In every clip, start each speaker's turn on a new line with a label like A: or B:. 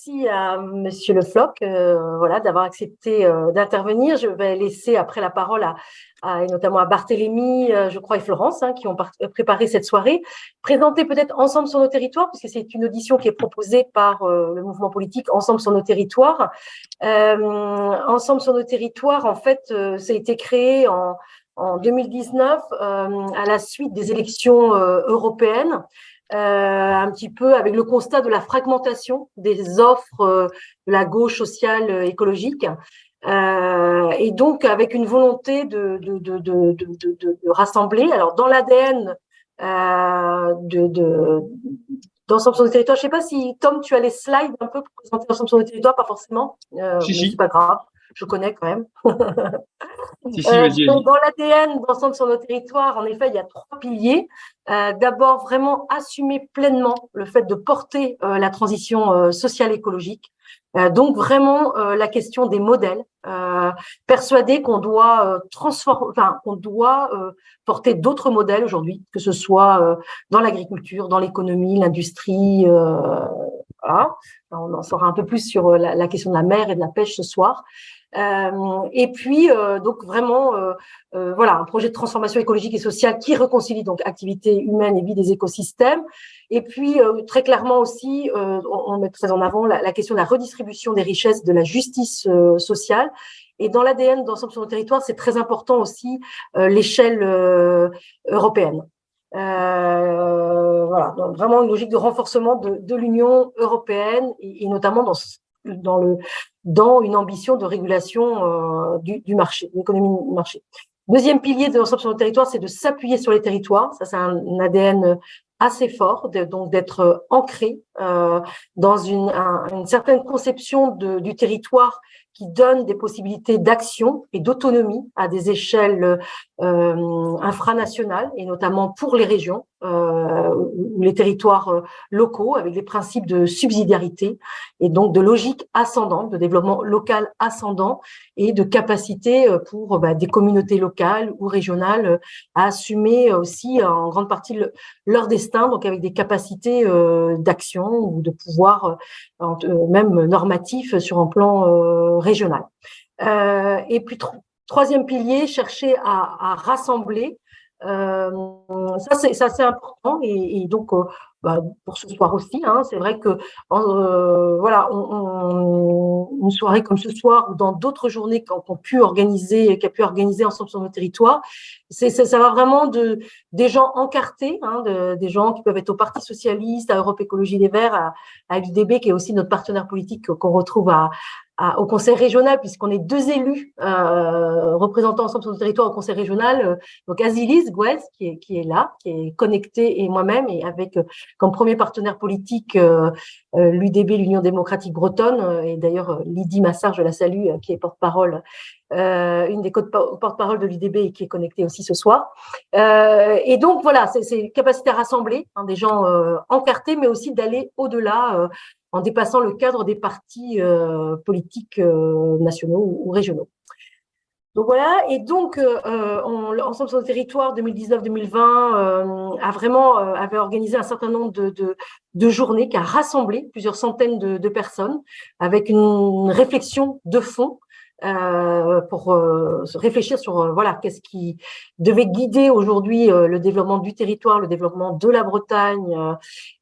A: merci à Monsieur Le Floch, voilà, d'avoir accepté d'intervenir. Je vais laisser après la parole et notamment à Barthélémy, je crois, et Florence, hein, qui ont préparé cette soirée. Présenter peut-être Ensemble sur nos territoires, puisque c'est une audition qui est proposée par le mouvement politique Ensemble sur nos territoires. Ensemble sur nos territoires, en fait, ça a été créé en 2019 à la suite des élections européennes. Un petit peu avec le constat de la fragmentation des offres de la gauche sociale écologique, et donc avec une volonté de rassembler. Alors dans l'ADN d'Ensemble sur nos territoires, je ne sais pas si Tom, tu as les slides un peu pour présenter Ensemble sur nos territoires, pas forcément,
B: Si,
A: mais c'est
B: si.
A: pas grave, je connais quand même.
B: Si, vas-y,
A: Donc,
B: vas-y.
A: dans l'ADN d'Ensemble sur nos territoires, en effet, il y a trois piliers. D'abord, vraiment assumer pleinement le fait de porter la transition sociale écologique. Donc, vraiment la question des modèles. Persuader qu'on doit transformer, enfin, qu'on doit porter d'autres modèles aujourd'hui, que ce soit dans l'agriculture, dans l'économie, l'industrie. Voilà. On en saura un peu plus sur la question de la mer et de la pêche ce soir. Et puis donc vraiment voilà, un projet de transformation écologique et sociale qui réconcilie donc activité humaine et vie des écosystèmes. Et puis très clairement aussi on met très en avant la question de la redistribution des richesses, de la justice sociale. Et dans l'ADN d'Ensemble sur nos territoires, c'est très important aussi l'échelle européenne. Voilà, donc vraiment une logique de renforcement de l'Union européenne et notamment dans une ambition de régulation du marché, de l'économie de marché. Deuxième pilier de l'ensemble sur nos territoires, c'est de s'appuyer sur les territoires. Ça, c'est un ADN assez fort, donc d'être ancré dans une certaine conception du territoire qui donne des possibilités d'action et d'autonomie à des échelles infranationales, et notamment pour les régions ou les territoires locaux, avec les principes de subsidiarité et donc de logique ascendante, de développement local ascendant et de capacité pour des communautés locales ou régionales à assumer aussi en grande partie leur destin, donc avec des capacités d'action ou de pouvoir même normatif sur un plan régional. Et puis troisième pilier, chercher à rassembler. Ça c'est assez important et donc pour ce soir aussi, hein, c'est vrai que voilà, une soirée comme ce soir ou dans d'autres journées qu'a pu organiser Ensemble sur nos territoires, ça va vraiment des gens encartés, hein, des gens qui peuvent être au Parti socialiste, à Europe Écologie Les Verts, à l'UDB qui est aussi notre partenaire politique qu'on retrouve au conseil régional, puisqu'on est deux élus représentant Ensemble sur nos territoires au conseil régional, donc Azilis Gouez qui est là, qui est connecté, et moi-même, et avec comme premier partenaire politique l'UDB, l'Union démocratique bretonne, et d'ailleurs Lydie Massard, je la salue, qui est porte-parole, une des porte-parole de l'UDB et qui est connectée aussi ce soir. Et donc voilà, c'est capacité à rassembler, hein, des gens encartés, mais aussi d'aller au-delà en dépassant le cadre des partis politiques nationaux ou régionaux. Donc voilà, et donc Ensemble sur le territoire 2019-2020 avait organisé un certain nombre de journées qui a rassemblé plusieurs centaines de personnes avec une réflexion de fond pour se réfléchir sur voilà, qu'est-ce qui devait guider aujourd'hui le développement du territoire, le développement de la Bretagne,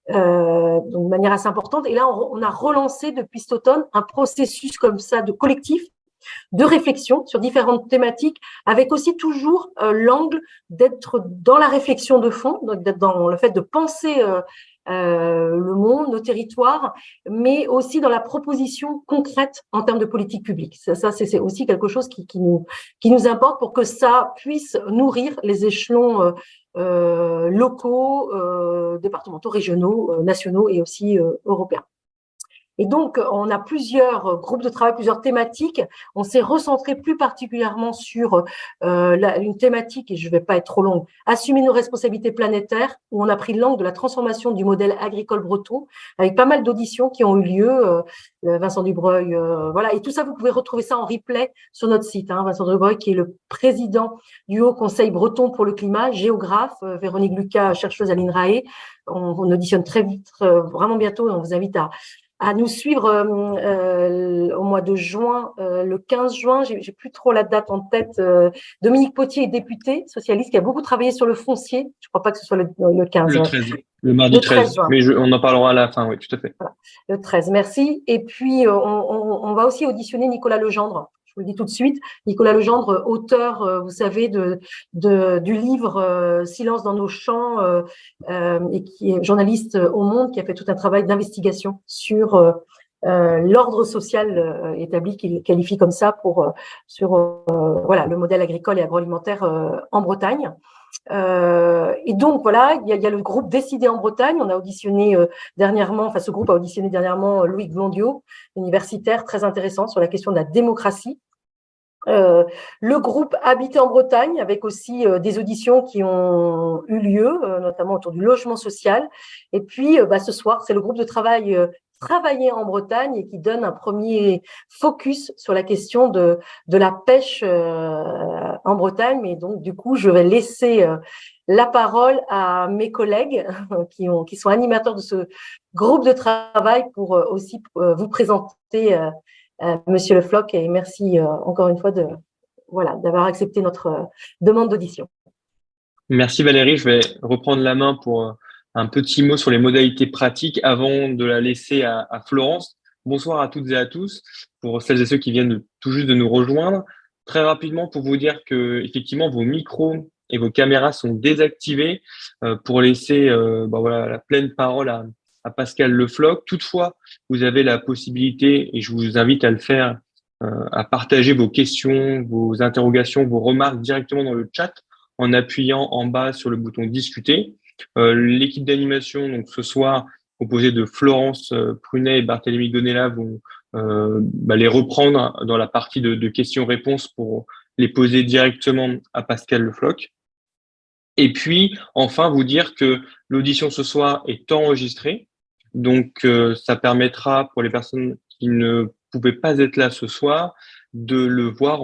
A: donc de manière assez importante. Et là, on a relancé depuis cet automne un processus comme ça de collectif de réflexion sur différentes thématiques, avec aussi toujours l'angle d'être dans la réflexion de fond, donc d'être dans le fait de penser le monde, nos territoires, mais aussi dans la proposition concrète en termes de politique publique. Ça c'est aussi quelque chose qui nous importe pour que ça puisse nourrir les échelons locaux, départementaux, régionaux, nationaux et aussi européens. Et donc, on a plusieurs groupes de travail, plusieurs thématiques. On s'est recentré plus particulièrement sur une thématique, et je ne vais pas être trop longue, assumer nos responsabilités planétaires, où on a pris l'angle de la transformation du modèle agricole breton, avec pas mal d'auditions qui ont eu lieu. Vincent Dubreuil, voilà. Et tout ça, vous pouvez retrouver ça en replay sur notre site. Hein. Vincent Dubreuil, qui est le président du Haut Conseil breton pour le climat, géographe, Véronique Lucas, chercheuse à l'INRAE. On auditionne très vite, vraiment bientôt, et on vous invite à nous suivre au mois de juin, le 15 juin, j'ai plus trop la date en tête. Dominique Potier est député socialiste qui a beaucoup travaillé sur le foncier. Je crois pas que ce soit le 15.
B: Le 13, le mardi
A: Le 13
B: 13.
A: juin.
B: Mais on en parlera à la fin, oui, tout à fait.
A: Voilà, le 13, merci. Et puis, on va aussi auditionner Nicolas Legendre. Je vous le dis tout de suite. Nicolas Legendre, auteur, vous savez, du livre Silence dans nos champs, et qui est journaliste au Monde, qui a fait tout un travail d'investigation sur l'ordre social établi, qu'il qualifie comme ça, sur voilà, le modèle agricole et agroalimentaire en Bretagne. Et donc voilà, il y a le groupe Décider en Bretagne. On a auditionné dernièrement, enfin ce groupe a auditionné dernièrement Loïc Blondiot, universitaire très intéressant sur la question de la démocratie. Le groupe Habiter en Bretagne, avec aussi des auditions qui ont eu lieu, notamment autour du logement social. Et puis ce soir, c'est le groupe de travail Travailler en Bretagne et qui donne un premier focus sur la question de la pêche en Bretagne. Mais donc, du coup, je vais laisser la parole à mes collègues qui sont animateurs de ce groupe de travail pour aussi vous présenter Monsieur Le Floch, et merci encore une fois d'avoir accepté notre demande d'audition.
B: Merci Valérie. Je vais reprendre la main pour un petit mot sur les modalités pratiques avant de la laisser à Florence. Bonsoir à toutes et à tous. Pour celles et ceux qui viennent tout juste de nous rejoindre, très rapidement pour vous dire que effectivement vos micros et vos caméras sont désactivés pour laisser la pleine parole à Pascal Le Floch. Toutefois, vous avez la possibilité, et je vous invite à le faire, à partager vos questions, vos interrogations, vos remarques directement dans le chat en appuyant en bas sur le bouton discuter. L'équipe d'animation, donc ce soir, composée de Florence Prunet et Barthélémy Gonella, vont les reprendre dans la partie de questions-réponses pour les poser directement à Pascal Le Floch. Et puis, enfin, vous dire que l'audition ce soir est enregistrée. Donc, ça permettra pour les personnes qui ne pouvaient pas être là ce soir de voir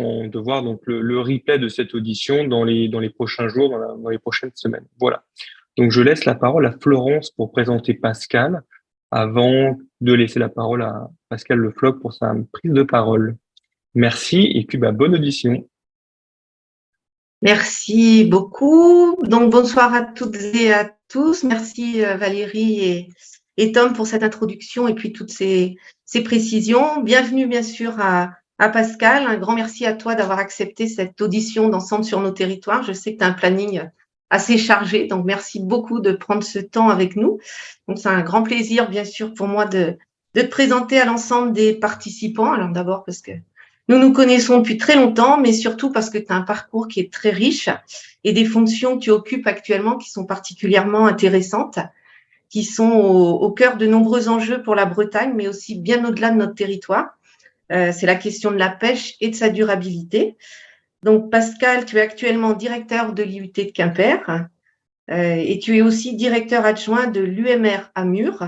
B: donc le replay de cette audition dans les prochains jours, dans les prochaines semaines. Voilà. Donc, je laisse la parole à Florence pour présenter Pascal avant de laisser la parole à Pascal Le Floch pour sa prise de parole. Merci et puis bonne audition.
C: Merci beaucoup. Donc, bonsoir à toutes et à tous. Merci Valérie et Tom pour cette introduction et puis toutes ces précisions. Bienvenue bien sûr à Pascal. Un grand merci à toi d'avoir accepté cette audition d'Ensemble sur nos territoires. Je sais que tu as un planning assez chargé, donc merci beaucoup de prendre ce temps avec nous. Donc, c'est un grand plaisir bien sûr pour moi de te présenter à l'ensemble des participants. Alors d'abord parce que nous nous connaissons depuis très longtemps, mais surtout parce que tu as un parcours qui est très riche et des fonctions que tu occupes actuellement qui sont particulièrement intéressantes, qui sont au cœur de nombreux enjeux pour la Bretagne, mais aussi bien au-delà de notre territoire. C'est la question de la pêche et de sa durabilité. Donc, Pascal, tu es actuellement directeur de l'IUT de Quimper et tu es aussi directeur adjoint de l'UMR à Mur,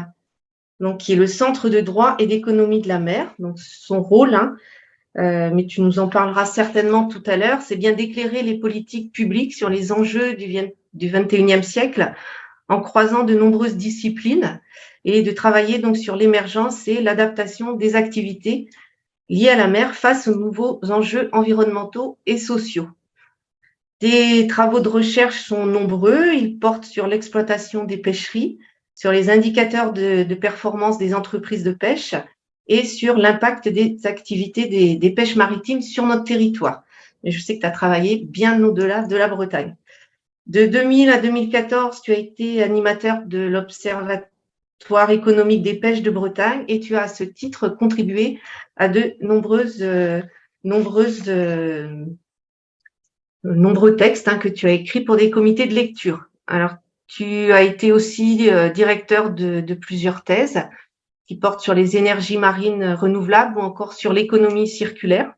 C: donc, qui est le Centre de droit et d'économie de la mer. Donc, son rôle, mais tu nous en parleras certainement tout à l'heure, c'est bien d'éclairer les politiques publiques sur les enjeux du XXIe siècle en croisant de nombreuses disciplines et de travailler donc sur l'émergence et l'adaptation des activités liées à la mer face aux nouveaux enjeux environnementaux et sociaux. Tes travaux de recherche sont nombreux, ils portent sur l'exploitation des pêcheries, sur les indicateurs de performance des entreprises de pêche et sur l'impact des activités des pêches maritimes sur notre territoire. Mais je sais que tu as travaillé bien au-delà de la Bretagne. De 2000 à 2014, tu as été animateur de l'Observatoire économique des pêches de Bretagne et tu as à ce titre contribué à de nombreux textes que tu as écrits pour des comités de lecture. Alors, tu as été aussi directeur de plusieurs thèses qui portent sur les énergies marines renouvelables ou encore sur l'économie circulaire.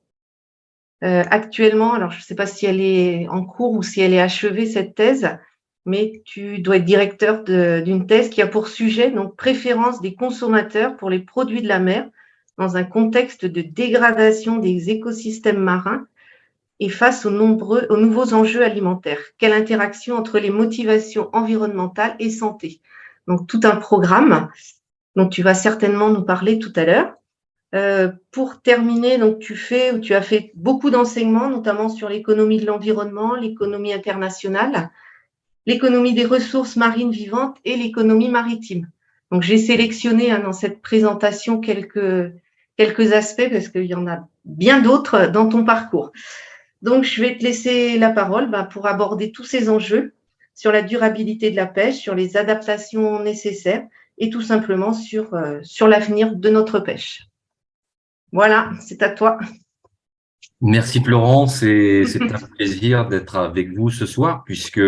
C: Actuellement, alors je ne sais pas si elle est en cours ou si elle est achevée, cette thèse, mais tu dois être directeur d'une thèse qui a pour sujet donc préférence des consommateurs pour les produits de la mer dans un contexte de dégradation des écosystèmes marins et face aux nouveaux enjeux alimentaires. Quelle interaction entre les motivations environnementales et santé? Donc, tout un programme. dont tu vas certainement nous parler tout à l'heure. Pour terminer, donc tu as fait beaucoup d'enseignements, notamment sur l'économie de l'environnement, l'économie internationale, l'économie des ressources marines vivantes et l'économie maritime. Donc j'ai sélectionné dans cette présentation quelques aspects parce qu'il y en a bien d'autres dans ton parcours. Donc je vais te laisser la parole pour aborder tous ces enjeux sur la durabilité de la pêche, sur les adaptations nécessaires et tout simplement sur l'avenir de notre pêche. Voilà, c'est à toi.
D: Merci Florence, c'est un plaisir d'être avec vous ce soir puisque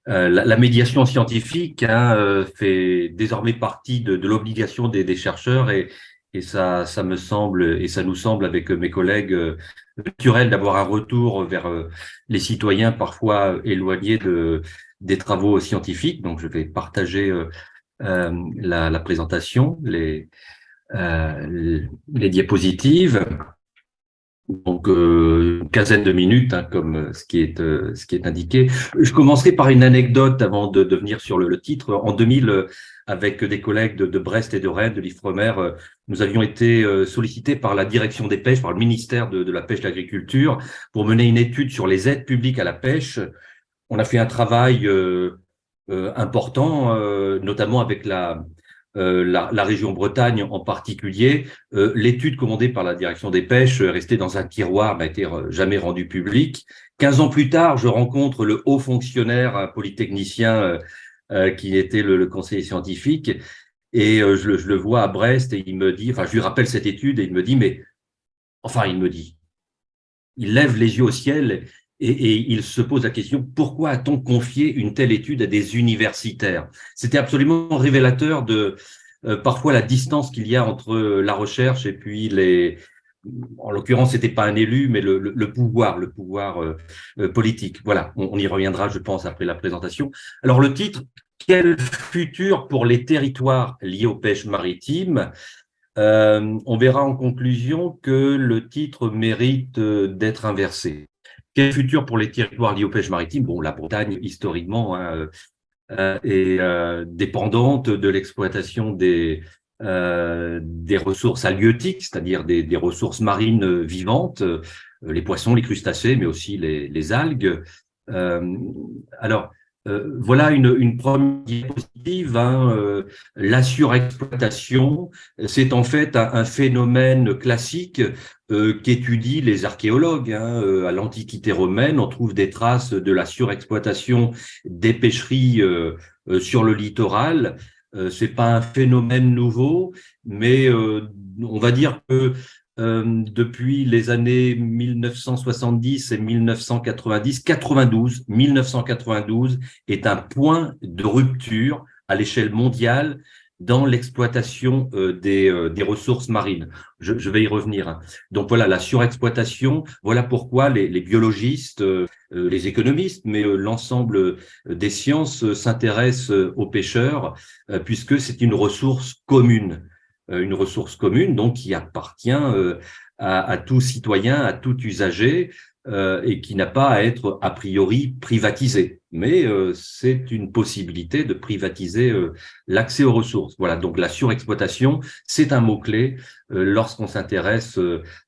D: la médiation scientifique fait désormais partie de l'obligation des chercheurs et ça me semble et ça nous semble avec mes collègues naturel d'avoir un retour vers les citoyens parfois éloignés des travaux scientifiques. Donc je vais partager la présentation, les diapositives. Donc une quinzaine de minutes, comme ce qui est indiqué. Je commencerai par une anecdote avant de venir sur le titre. En 2000, avec des collègues de Brest et de Rennes, de l'Ifremer, nous avions été sollicités par la direction des pêches, par le ministère de la pêche et de l'agriculture, pour mener une étude sur les aides publiques à la pêche. On a fait un travail important, notamment avec la région Bretagne en particulier. L'étude commandée par la direction des pêches restée dans un tiroir n'a été jamais rendue publique. 15 ans plus tard, je rencontre le haut fonctionnaire, un polytechnicien qui était le conseiller scientifique, et je le vois à Brest et il me dit, enfin je lui rappelle cette étude et il me dit, il lève les yeux au ciel et il se pose la question, pourquoi a-t-on confié une telle étude à des universitaires? C'était absolument révélateur de parfois la distance qu'il y a entre la recherche et puis en l'occurrence, c'était pas un élu, mais le pouvoir politique. Voilà, on y reviendra, je pense, après la présentation. Alors le titre, quel futur pour les territoires liés aux pêches maritimes? On verra en conclusion que le titre mérite d'être inversé. Quel futur pour les territoires liés aux pêches maritimes? Bon, la Bretagne, historiquement, est dépendante de l'exploitation des ressources halieutiques, c'est-à-dire des ressources marines vivantes, les poissons, les crustacés, mais aussi les algues. Voilà une première diapositive. La surexploitation, c'est en fait un phénomène classique qu'étudient les archéologues. À l'Antiquité romaine, on trouve des traces de la surexploitation des pêcheries sur le littoral. C'est pas un phénomène nouveau, mais on va dire que depuis les années 1970 et 1992 est un point de rupture à l'échelle mondiale dans l'exploitation des ressources marines. Je vais y revenir. Donc voilà, la surexploitation, voilà pourquoi les biologistes, les économistes, mais l'ensemble des sciences s'intéressent aux pêcheurs, puisque c'est une ressource commune. Une ressource commune, donc qui appartient à tout citoyen, à tout usager, et qui n'a pas à être a priori privatisée. Mais c'est une possibilité de privatiser l'accès aux ressources. Voilà, donc la surexploitation, c'est un mot-clé lorsqu'on s'intéresse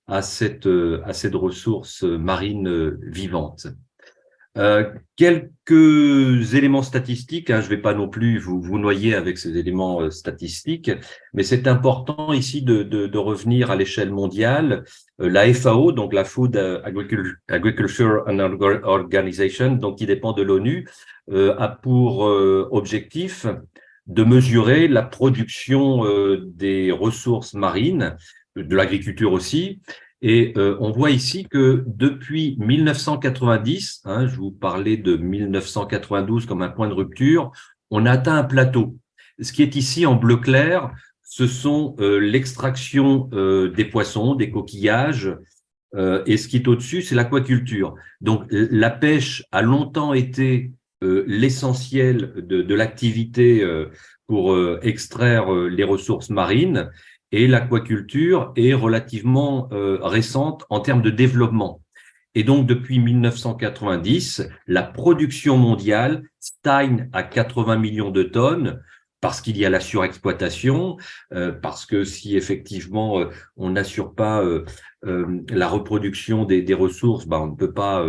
D: à cette ressource marine vivante. Quelques éléments statistiques, je ne vais pas non plus vous noyer avec ces éléments statistiques, mais c'est important ici de revenir à l'échelle mondiale. La FAO, donc la Food Agriculture and Organization, donc qui dépend de l'ONU, a pour objectif de mesurer la production des ressources marines, de l'agriculture aussi. Et on voit ici que depuis 1990, je vous parlais de 1992 comme un point de rupture, on a atteint un plateau. Ce qui est ici en bleu clair, ce sont l'extraction des poissons, des coquillages, et ce qui est au-dessus, c'est l'aquaculture. Donc la pêche a longtemps été l'essentiel de l'activité pour extraire les ressources marines. Et l'aquaculture est relativement récente en termes de développement. Et donc, depuis 1990, la production mondiale stagne à 80 millions de tonnes parce qu'il y a la surexploitation, parce que si effectivement on n'assure pas la reproduction des ressources, on ne peut pas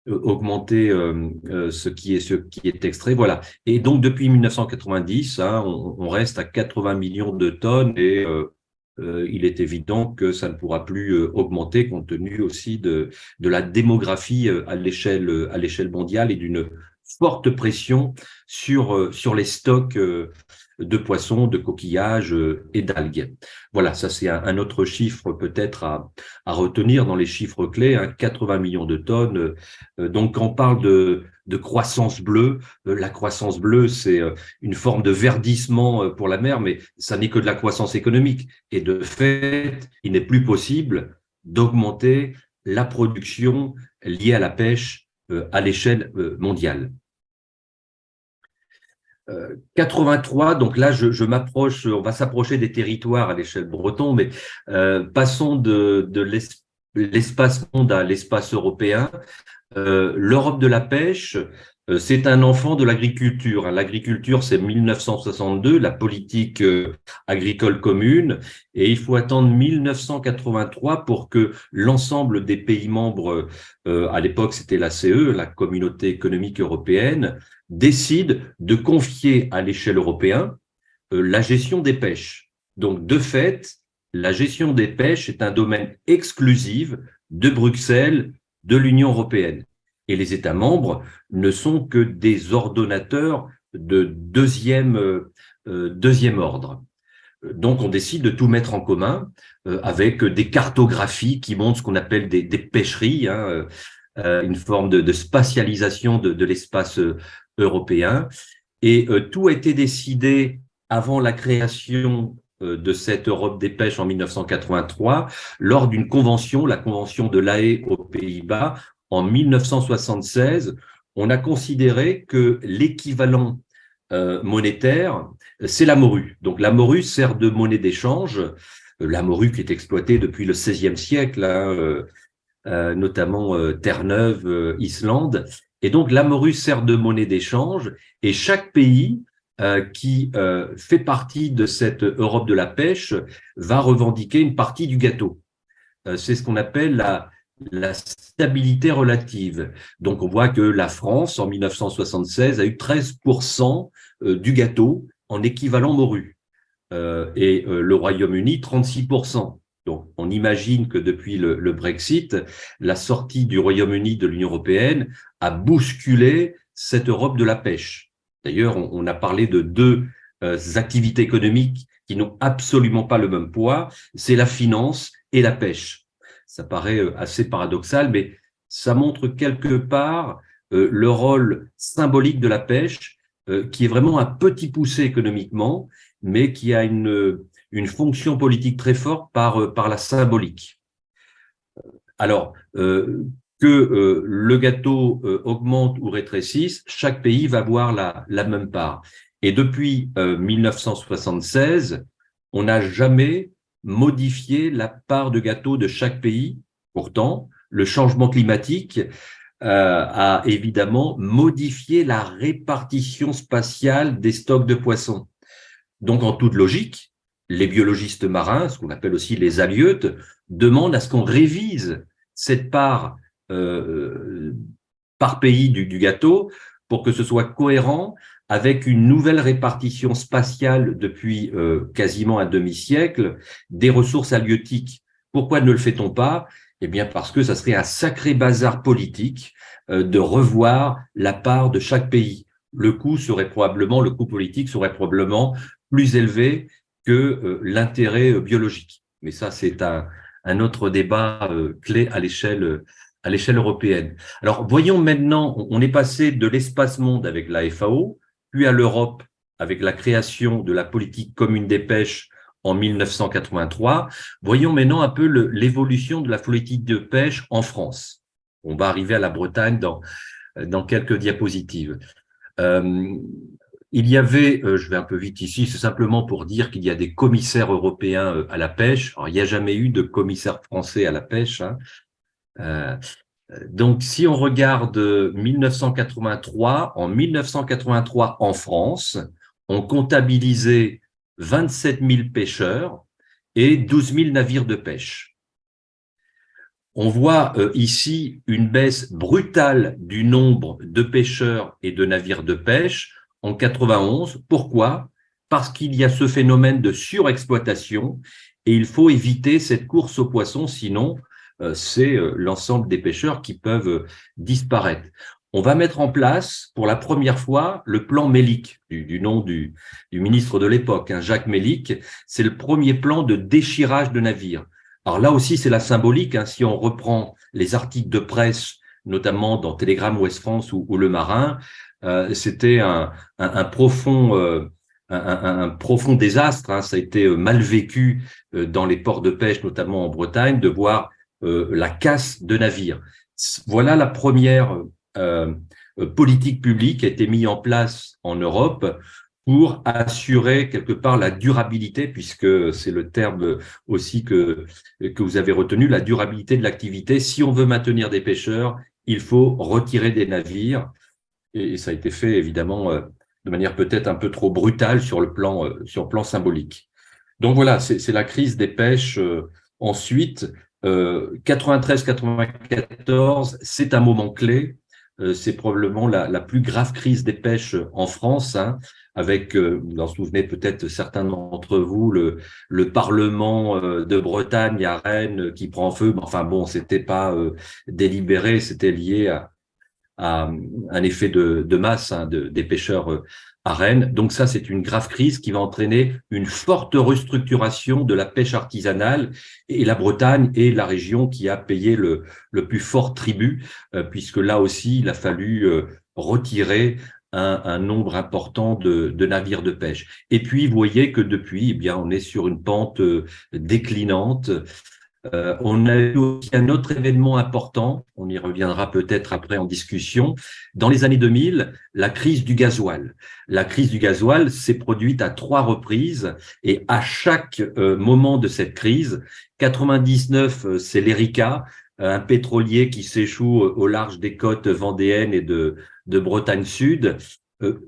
D: augmenter ce qui est extrait. Voilà. Et donc depuis 1990, on reste à 80 millions de tonnes et il est évident que ça ne pourra plus augmenter compte tenu aussi de la démographie à l'échelle mondiale et d'une forte pression sur les stocks de poissons, de coquillages et d'algues. Voilà, ça c'est un autre chiffre peut-être à retenir dans les chiffres clés, 80 millions de tonnes. Donc quand on parle de croissance bleue, la croissance bleue c'est une forme de verdissement pour la mer, mais ça n'est que de la croissance économique. Et de fait, il n'est plus possible d'augmenter la production liée à la pêche à l'échelle mondiale. 83, donc là je m'approche, on va s'approcher des territoires à l'échelle breton, mais passons de l'espace monde à l'espace européen. L'Europe de la pêche, c'est un enfant de l'agriculture. L'agriculture, c'est 1962, la politique agricole commune, et il faut attendre 1983 pour que l'ensemble des pays membres, à l'époque c'était la CE, la Communauté économique européenne, décide de confier à l'échelle européenne la gestion des pêches. Donc, de fait, la gestion des pêches est un domaine exclusif de Bruxelles, de l'Union européenne. Et les États membres ne sont que des ordonnateurs de deuxième ordre. Donc, on décide de tout mettre en commun avec des cartographies qui montrent ce qu'on appelle des pêcheries, une forme de spatialisation de l'espace européen. Et tout a été décidé avant la création de cette Europe des pêches en 1983, lors d'une convention, la convention de La Haye aux Pays-Bas, en 1976. On a considéré que l'équivalent monétaire, c'est la morue. Donc la morue sert de monnaie d'échange, la morue qui est exploitée depuis le XVIe siècle, notamment Terre-Neuve, Islande. Et donc la morue sert de monnaie d'échange et chaque pays qui fait partie de cette Europe de la pêche va revendiquer une partie du gâteau. C'est ce qu'on appelle la stabilité relative. Donc on voit que la France, en 1976, a eu 13% du gâteau en équivalent morue et le Royaume-Uni, 36%. Donc, on imagine que depuis le Brexit, la sortie du Royaume-Uni de l'Union européenne a bousculé cette Europe de la pêche. D'ailleurs, on a parlé de deux activités économiques qui n'ont absolument pas le même poids, c'est la finance et la pêche. Ça paraît assez paradoxal, mais ça montre quelque part le rôle symbolique de la pêche, qui est vraiment un petit poussé économiquement, mais qui a une fonction politique très forte par la symbolique. Alors, que le gâteau augmente ou rétrécisse, chaque pays va avoir la même part. Et depuis 1976, on n'a jamais modifié la part de gâteau de chaque pays. Pourtant, le changement climatique a évidemment modifié la répartition spatiale des stocks de poissons. Donc, en toute logique, les biologistes marins, ce qu'on appelle aussi les halieutes, demandent à ce qu'on révise cette part par pays du gâteau pour que ce soit cohérent avec une nouvelle répartition spatiale depuis quasiment un demi-siècle des ressources halieutiques. Pourquoi ne le fait-on pas? Eh bien, parce que ça serait un sacré bazar politique de revoir la part de chaque pays. Le coût politique serait probablement plus élevé que l'intérêt biologique. Mais ça, c'est un autre débat clé à l'échelle européenne. Alors, voyons maintenant, on est passé de l'espace monde avec la FAO, puis à l'Europe avec la création de la politique commune des pêches en 1983. Voyons maintenant un peu l'évolution de la politique de pêche en France. On va arriver à la Bretagne dans quelques diapositives. Il y avait, je vais un peu vite ici, c'est simplement pour dire qu'il y a des commissaires européens à la pêche. Alors, il n'y a jamais eu de commissaire français à la pêche. Donc, si on regarde 1983, en 1983 en France, ont comptabilisé 27 000 pêcheurs et 12 000 navires de pêche. On voit ici une baisse brutale du nombre de pêcheurs et de navires de pêche en 91. Pourquoi? Parce qu'il y a ce phénomène de surexploitation et il faut éviter cette course aux poissons, sinon c'est l'ensemble des pêcheurs qui peuvent disparaître. On va mettre en place pour la première fois le plan Mélic, du nom du ministre de l'époque, Jacques Mélic. C'est le premier plan de déchirage de navires. Alors là aussi, c'est la symbolique. Si on reprend les articles de presse, notamment dans Télégramme Ouest France ou Le Marin, c'était un profond désastre. Ça a été mal vécu dans les ports de pêche, notamment en Bretagne, de voir la casse de navires. Voilà la première politique publique qui a été mise en place en Europe pour assurer quelque part la durabilité, puisque c'est le terme aussi que vous avez retenu, la durabilité de l'activité. Si on veut maintenir des pêcheurs, il faut retirer des navires. Et ça a été fait évidemment de manière peut-être un peu trop brutale sur le plan symbolique. Donc voilà, c'est la crise des pêches. Ensuite, 93-94, c'est un moment clé. C'est probablement la plus grave crise des pêches en France, avec, vous en souvenez peut-être certains d'entre vous, le Parlement de Bretagne à Rennes qui prend feu. Enfin bon, c'était pas délibéré, c'était lié à un effet de masse des pêcheurs à Rennes. Donc ça, c'est une grave crise qui va entraîner une forte restructuration de la pêche artisanale, et la Bretagne est la région qui a payé le plus fort tribut, puisque là aussi, il a fallu retirer un nombre important de navires de pêche. Et puis, vous voyez que depuis, eh bien, on est sur une pente déclinante. On a eu aussi un autre événement important, on y reviendra peut-être après en discussion. Dans les années 2000, la crise du gasoil. La crise du gasoil s'est produite à 3 reprises, et à chaque moment de cette crise, 99, c'est l'Erika, un pétrolier qui s'échoue au large des côtes vendéennes et de Bretagne Sud.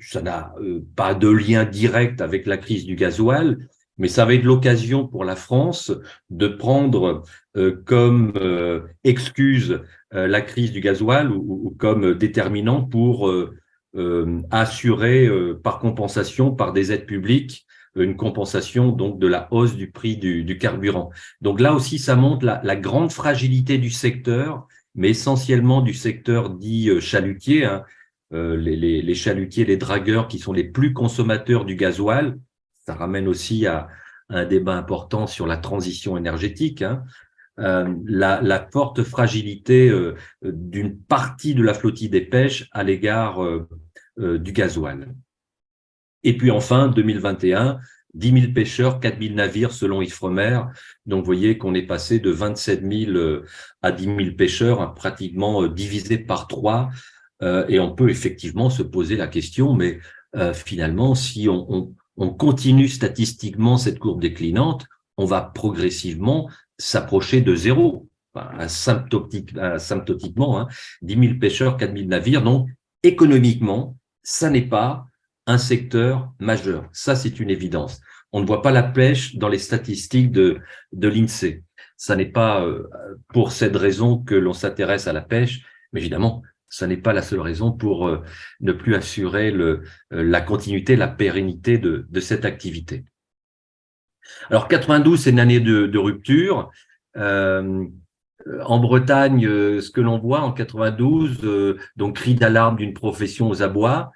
D: Ça n'a pas de lien direct avec la crise du gasoil, mais ça va être l'occasion pour la France de prendre comme excuse la crise du gasoil ou comme déterminant pour assurer par compensation, par des aides publiques, une compensation donc de la hausse du prix du carburant. Donc là aussi, ça montre la grande fragilité du secteur, mais essentiellement du secteur dit chalutier, les chalutiers, les dragueurs qui sont les plus consommateurs du gasoil. Ça ramène aussi à un débat important sur la transition énergétique, la forte fragilité d'une partie de la flottille des pêches à l'égard du gasoil. Et puis enfin, 2021, 10 000 pêcheurs, 4 000 navires selon Ifremer. Donc, vous voyez qu'on est passé de 27 000 à 10 000 pêcheurs, pratiquement divisé par 3. Et on peut effectivement se poser la question, mais finalement, si on continue statistiquement cette courbe déclinante, on va progressivement s'approcher de zéro. Asymptotiquement, 10 000 pêcheurs, 4 000 navires. Donc, économiquement, ça n'est pas un secteur majeur. Ça, c'est une évidence. On ne voit pas la pêche dans les statistiques de l'INSEE. Ça n'est pas pour cette raison que l'on s'intéresse à la pêche, mais évidemment, ça n'est pas la seule raison pour ne plus assurer la continuité, la pérennité de cette activité. Alors, 92, c'est une année de rupture. En Bretagne, ce que l'on voit en 92, donc cri d'alarme d'une profession aux abois.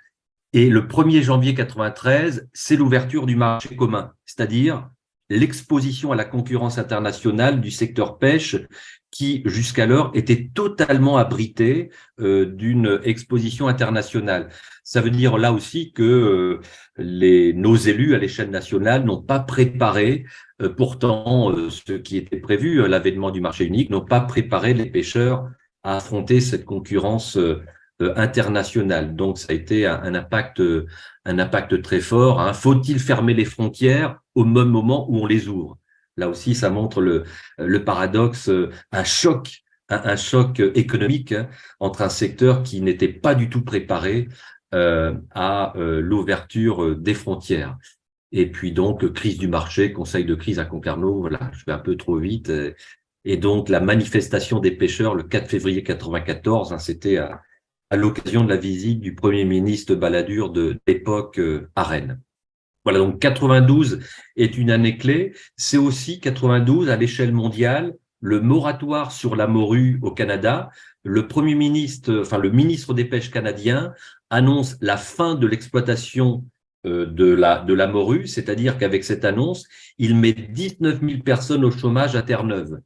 D: Et le 1er janvier 93, c'est l'ouverture du marché commun, c'est-à-dire l'exposition à la concurrence internationale du secteur pêche qui, jusqu'alors, était totalement abrité d'une exposition internationale. Ça veut dire là aussi que nos élus à l'échelle nationale n'ont pas préparé, pourtant ce qui était prévu, l'avènement du marché unique, n'ont pas préparé les pêcheurs à affronter cette concurrence internationale. Donc, ça a été un impact très fort. Faut-il fermer les frontières au même moment où on les ouvre? Là aussi, ça montre le paradoxe, un choc économique entre un secteur qui n'était pas du tout préparé à l'ouverture des frontières. Et puis donc, crise du marché, conseil de crise à Concarneau, voilà, je vais un peu trop vite. Et donc, la manifestation des pêcheurs le 4 février 94, hein, c'était à l'occasion de la visite du Premier ministre Balladur de l'époque à Rennes. Voilà, donc 92 est une année clé. C'est aussi 92 à l'échelle mondiale, le moratoire sur la morue au Canada. Le Premier ministre, enfin le ministre des Pêches canadien annonce la fin de l'exploitation de la morue, c'est-à-dire qu'avec cette annonce, il met 19 000 personnes au chômage à Terre-Neuve.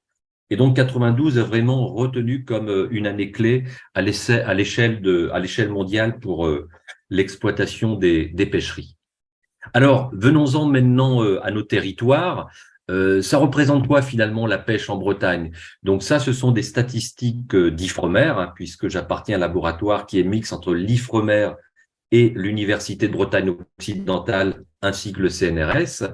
D: Et donc 92 est vraiment retenu comme une année clé à l'échelle mondiale pour l'exploitation des pêcheries. Alors, venons-en maintenant à nos territoires. Ça représente quoi finalement la pêche en Bretagne? Donc ça, ce sont des statistiques d'Ifremer, hein, puisque j'appartiens à un laboratoire qui est mixte entre l'Ifremer et l'Université de Bretagne occidentale ainsi que le CNRS.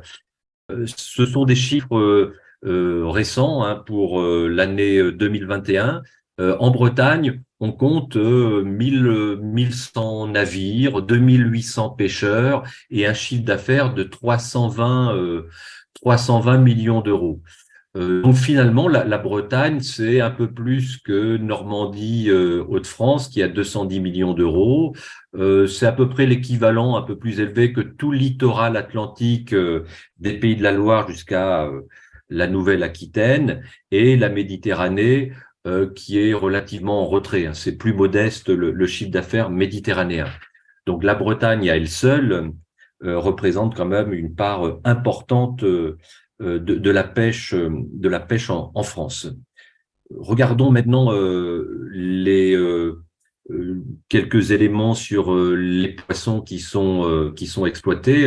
D: Ce sont des chiffres récents hein, pour l'année 2021. En Bretagne, on compte 1100 navires, 2800 pêcheurs et un chiffre d'affaires de 320 millions d'euros. Donc finalement, la Bretagne, c'est un peu plus que Normandie, Hauts-de-France, qui a 210 millions d'euros. C'est à peu près l'équivalent, un peu plus élevé que tout le littoral atlantique des Pays de la Loire jusqu'à la Nouvelle-Aquitaine et la Méditerranée, qui est relativement en retrait. Hein. C'est plus modeste le chiffre d'affaires méditerranéen. Donc la Bretagne à elle seule représente quand même une part importante de la pêche en France. Regardons maintenant quelques éléments sur les poissons qui sont exploités.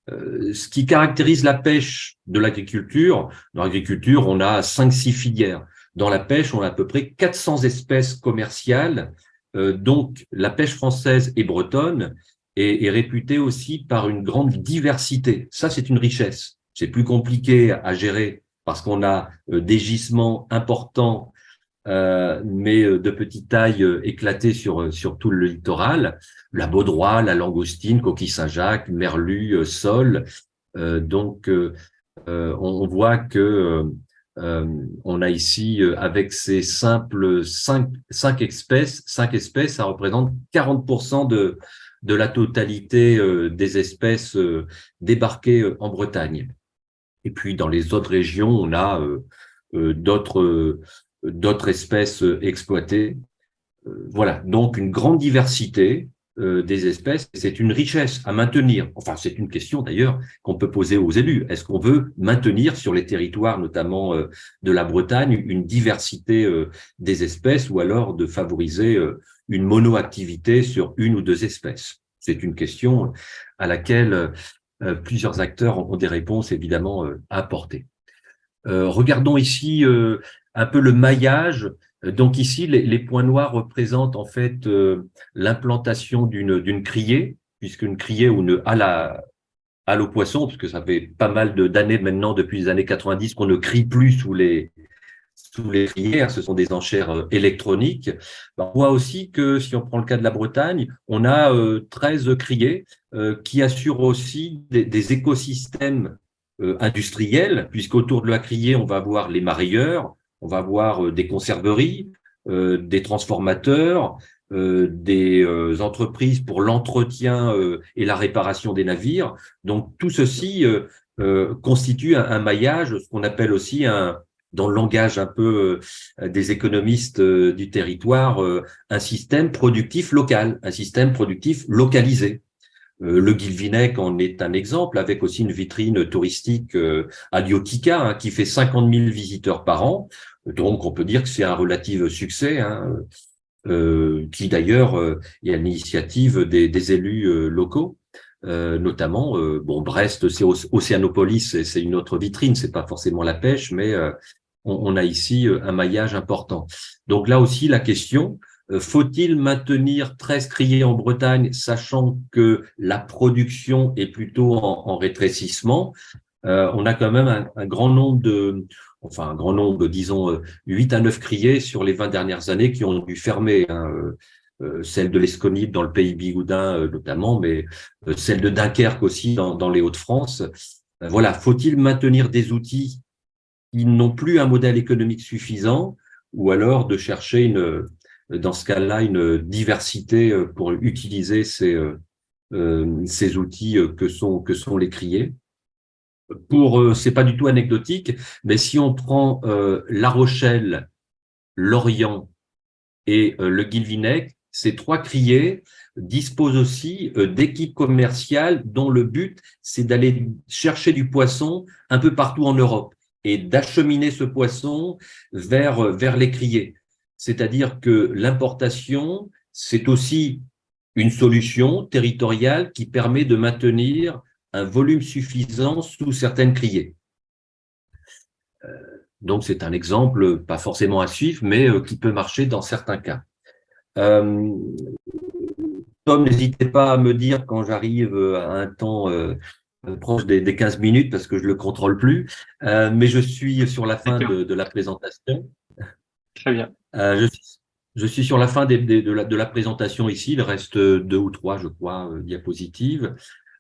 D: Ce qui caractérise la pêche de l'agriculture, dans l'agriculture, on a 5-6 filières. Dans la pêche, on a à peu près 400 espèces commerciales. Donc, la pêche française et bretonne est réputée aussi par une grande diversité. Ça, c'est une richesse. C'est plus compliqué à gérer parce qu'on a des gisements importants, mais de petite taille éclatés sur tout le littoral. La baudroie, la langoustine, coquille Saint-Jacques, merlu, sole. Donc, on voit que on a ici, avec ces simples cinq espèces, ça représente 40% de la totalité des espèces débarquées en Bretagne. Et puis, dans les autres régions, on a d'autres espèces exploitées. Voilà, donc une grande diversité des espèces. C'est une richesse à maintenir. Enfin, c'est une question d'ailleurs qu'on peut poser aux élus. Est-ce qu'on veut maintenir sur les territoires, notamment de la Bretagne, une diversité des espèces ou alors de favoriser une monoactivité sur une ou deux espèces? C'est une question à laquelle plusieurs acteurs ont des réponses évidemment à apporter. Regardons ici un peu le maillage. Donc ici, les points noirs représentent en fait l'implantation d'une criée, puisqu'une criée ou une halle aux poissons, parce que ça fait pas mal d'années maintenant, depuis les années 90, qu'on ne crie plus sous les crières, ce sont des enchères électroniques. On voit aussi que, si on prend le cas de la Bretagne, on a 13 criées qui assurent aussi des écosystèmes industriels, puisqu'autour de la criée, on va avoir les marailleurs, on va avoir des conserveries, des transformateurs, des entreprises pour l'entretien et la réparation des navires. Donc, tout ceci constitue un maillage, ce qu'on appelle aussi dans le langage un peu des économistes du territoire, un système productif local, un système productif localisé. Le Guilvinec en est un exemple, avec aussi une vitrine touristique à Liotica, hein, qui fait 50 000 visiteurs par an. Donc, on peut dire que c'est un relatif succès, hein, qui d'ailleurs est à l'initiative des élus locaux. Notamment, Brest, c'est Océanopolis, c'est une autre vitrine, c'est pas forcément la pêche, mais on a ici un maillage important. Donc là aussi, la question, faut-il maintenir 13 criées en Bretagne, sachant que la production est plutôt en rétrécissement? On a quand même un grand nombre disons 8 à 9 criées sur les 20 dernières années qui ont dû fermer, hein. celle de l'Esconide dans le pays bigoudin notamment, mais celle de Dunkerque aussi dans les Hauts-de-France. Voilà, faut-il maintenir des outils qui n'ont plus un modèle économique suffisant, ou alors de chercher dans ce cas-là une diversité pour utiliser ces outils que sont les criers. C'est pas du tout anecdotique, mais si on prend La Rochelle, Lorient et le Guilvinec, ces 3 criers disposent aussi d'équipes commerciales dont le but, c'est d'aller chercher du poisson un peu partout en Europe et d'acheminer ce poisson vers les criers. C'est-à-dire que l'importation, c'est aussi une solution territoriale qui permet de maintenir un volume suffisant sous certaines criées. Donc, c'est un exemple, pas forcément à suivre, mais qui peut marcher dans certains cas. Tom, n'hésitez pas à me dire quand j'arrive à un temps proche des 15 minutes, parce que je ne le contrôle plus, mais je suis sur la fin de la présentation.
B: Très bien.
D: Je suis sur la fin de la présentation ici, il reste 2 ou 3, je crois, diapositives.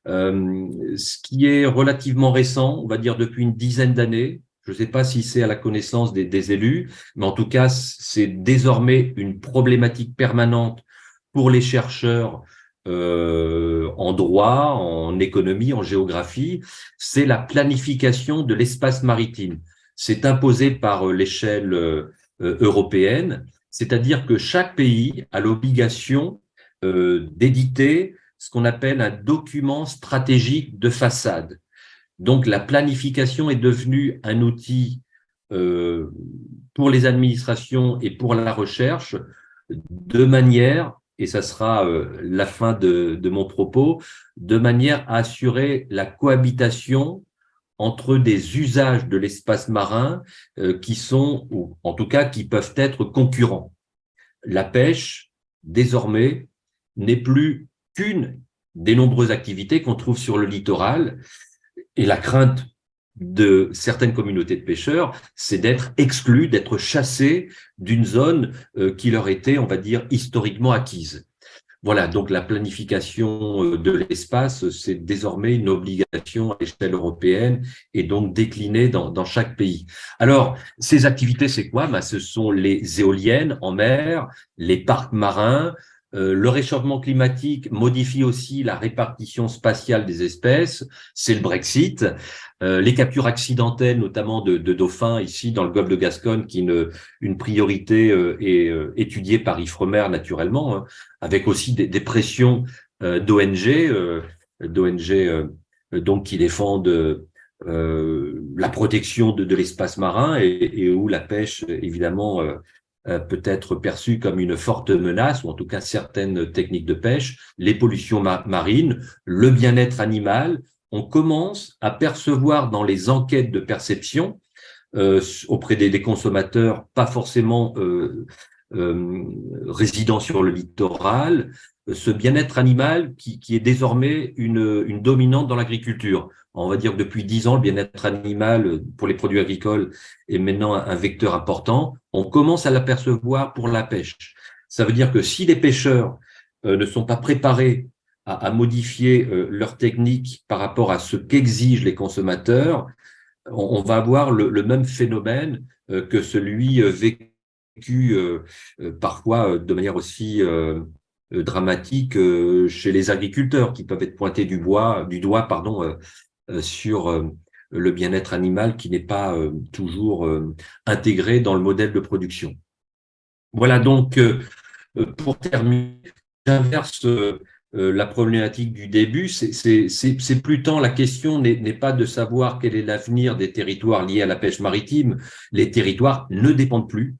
D: Ce qui est relativement récent, on va dire depuis une dizaine d'années, je ne sais pas si c'est à la connaissance des élus, mais en tout cas, c'est désormais une problématique permanente pour les chercheurs en droit, en économie, en géographie, c'est la planification de l'espace maritime. C'est imposé par l'échelle européenne, c'est-à-dire que chaque pays a l'obligation d'éditer ce qu'on appelle un document stratégique de façade. Donc, la planification est devenue un outil pour les administrations et pour la recherche de manière, et ça sera la fin de mon propos, de manière à assurer la cohabitation entre des usages de l'espace marin qui sont, ou en tout cas qui peuvent être concurrents. La pêche, désormais, n'est plus qu'une des nombreuses activités qu'on trouve sur le littoral, et la crainte de certaines communautés de pêcheurs, c'est d'être exclus, d'être chassés d'une zone qui leur était, on va dire, historiquement acquise. Voilà, donc la planification de l'espace, c'est désormais une obligation à l'échelle européenne et donc déclinée dans chaque pays. Alors, ces activités, c'est quoi? Ce sont les éoliennes en mer, les parcs marins. Le réchauffement climatique modifie aussi la répartition spatiale des espèces, c'est le Brexit. Les captures accidentelles, notamment de dauphins ici dans le golfe de Gascogne, qui est une priorité est étudiée par Ifremer naturellement, hein, avec aussi des pressions d'ONG donc qui défendent la protection de l'espace marin et où la pêche évidemment peut être perçue comme une forte menace, ou en tout cas certaines techniques de pêche, les pollutions marines, le bien-être animal. On commence à percevoir dans les enquêtes de perception auprès des consommateurs, pas forcément résidant sur le littoral, ce bien-être animal qui est désormais une dominante dans l'agriculture. On va dire que depuis 10 ans, le bien-être animal pour les produits agricoles est maintenant un vecteur important. On commence à l'apercevoir pour la pêche. Ça veut dire que si les pêcheurs ne sont pas préparés à modifier leurs techniques par rapport à ce qu'exigent les consommateurs, on va avoir le même phénomène que celui vécu parfois de manière aussi dramatique chez les agriculteurs qui peuvent être pointés du doigt sur le bien-être animal qui n'est pas toujours intégré dans le modèle de production. Voilà donc pour terminer, j'inverse la problématique du début, c'est plus tant la question n'est pas de savoir quel est l'avenir des territoires liés à la pêche maritime. Les territoires ne dépendent plus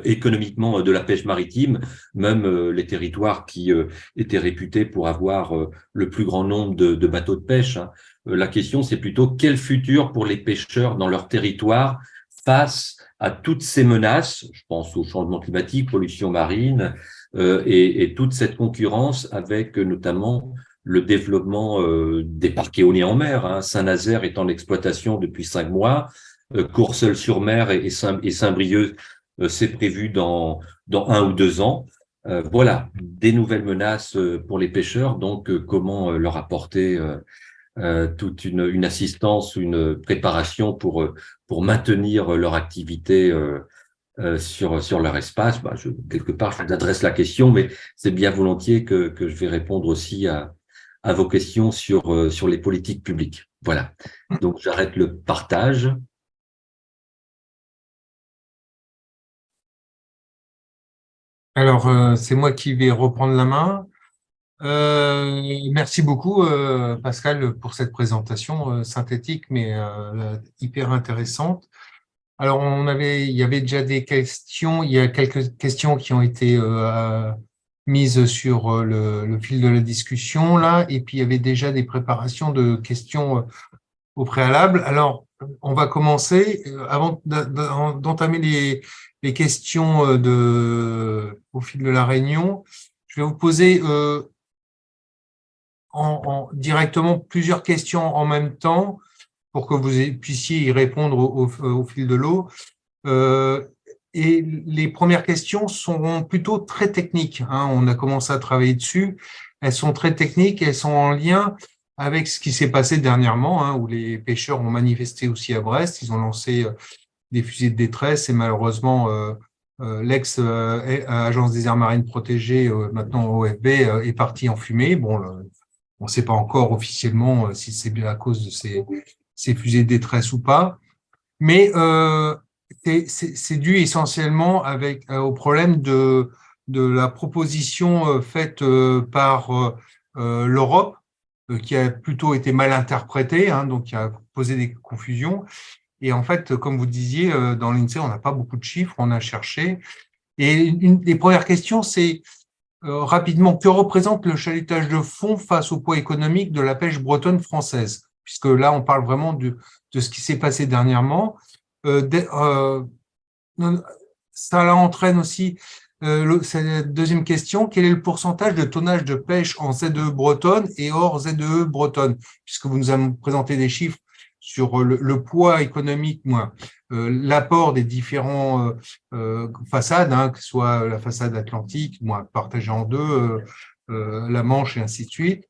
D: économiquement de la pêche maritime, même les territoires qui étaient réputés pour avoir le plus grand nombre de bateaux de pêche. Hein. La question, c'est plutôt quel futur pour les pêcheurs dans leur territoire face à toutes ces menaces, je pense au changement climatique, pollution marine, et toute cette concurrence avec notamment le développement des parcs éoliens en mer. Hein. Saint-Nazaire est en exploitation depuis 5 mois, Courseulles-sur-Mer et Saint-Brieuc, c'est prévu dans 1 ou 2 ans. Voilà, des nouvelles menaces pour les pêcheurs, donc comment leur apporter toute une assistance, une préparation pour maintenir leur activité sur leur espace. Quelque part, je vous adresse la question, mais c'est bien volontiers que je vais répondre aussi à vos questions sur les politiques publiques. Voilà. Donc, j'arrête le partage.
E: Alors, c'est moi qui vais reprendre la main. Merci beaucoup, Pascal, pour cette présentation synthétique, mais hyper intéressante. Alors, il y avait déjà des questions. Il y a quelques questions qui ont été mises sur le fil de la discussion là, et puis il y avait déjà des préparations de questions au préalable. Alors, on va commencer avant d'entamer les questions au fil de la réunion. Je vais vous poser directement plusieurs questions en même temps pour que vous puissiez y répondre au fil de l'eau. Et les premières questions seront plutôt très techniques, hein. On a commencé à travailler dessus. Elles sont très techniques, elles sont en lien avec ce qui s'est passé dernièrement, hein, où les pêcheurs ont manifesté aussi à Brest. Ils ont lancé des fusées de détresse et malheureusement, l'ex-agence des aires marines protégées, maintenant OFB, est partie en fumée. Bon, on ne sait pas encore officiellement si c'est bien à cause de ces fusées de détresse ou pas, mais c'est dû essentiellement au problème de la proposition faite par l'Europe, qui a plutôt été mal interprétée, hein, donc qui a posé des confusions. Et en fait, comme vous disiez, dans l'INSEE, on n'a pas beaucoup de chiffres, on a cherché. Et une des premières questions, c'est rapidement, que représente le chalutage de fond face au poids économique de la pêche bretonne française? Puisque là, on parle vraiment de ce qui s'est passé dernièrement. Ça entraîne aussi cette deuxième question, quel est le pourcentage de tonnage de pêche en ZE bretonne et hors ZE bretonne? Puisque vous nous avez présenté des chiffres sur le poids économique, l'apport des différents façades, hein, que ce soit la façade atlantique, partagée en deux, la Manche et ainsi de suite.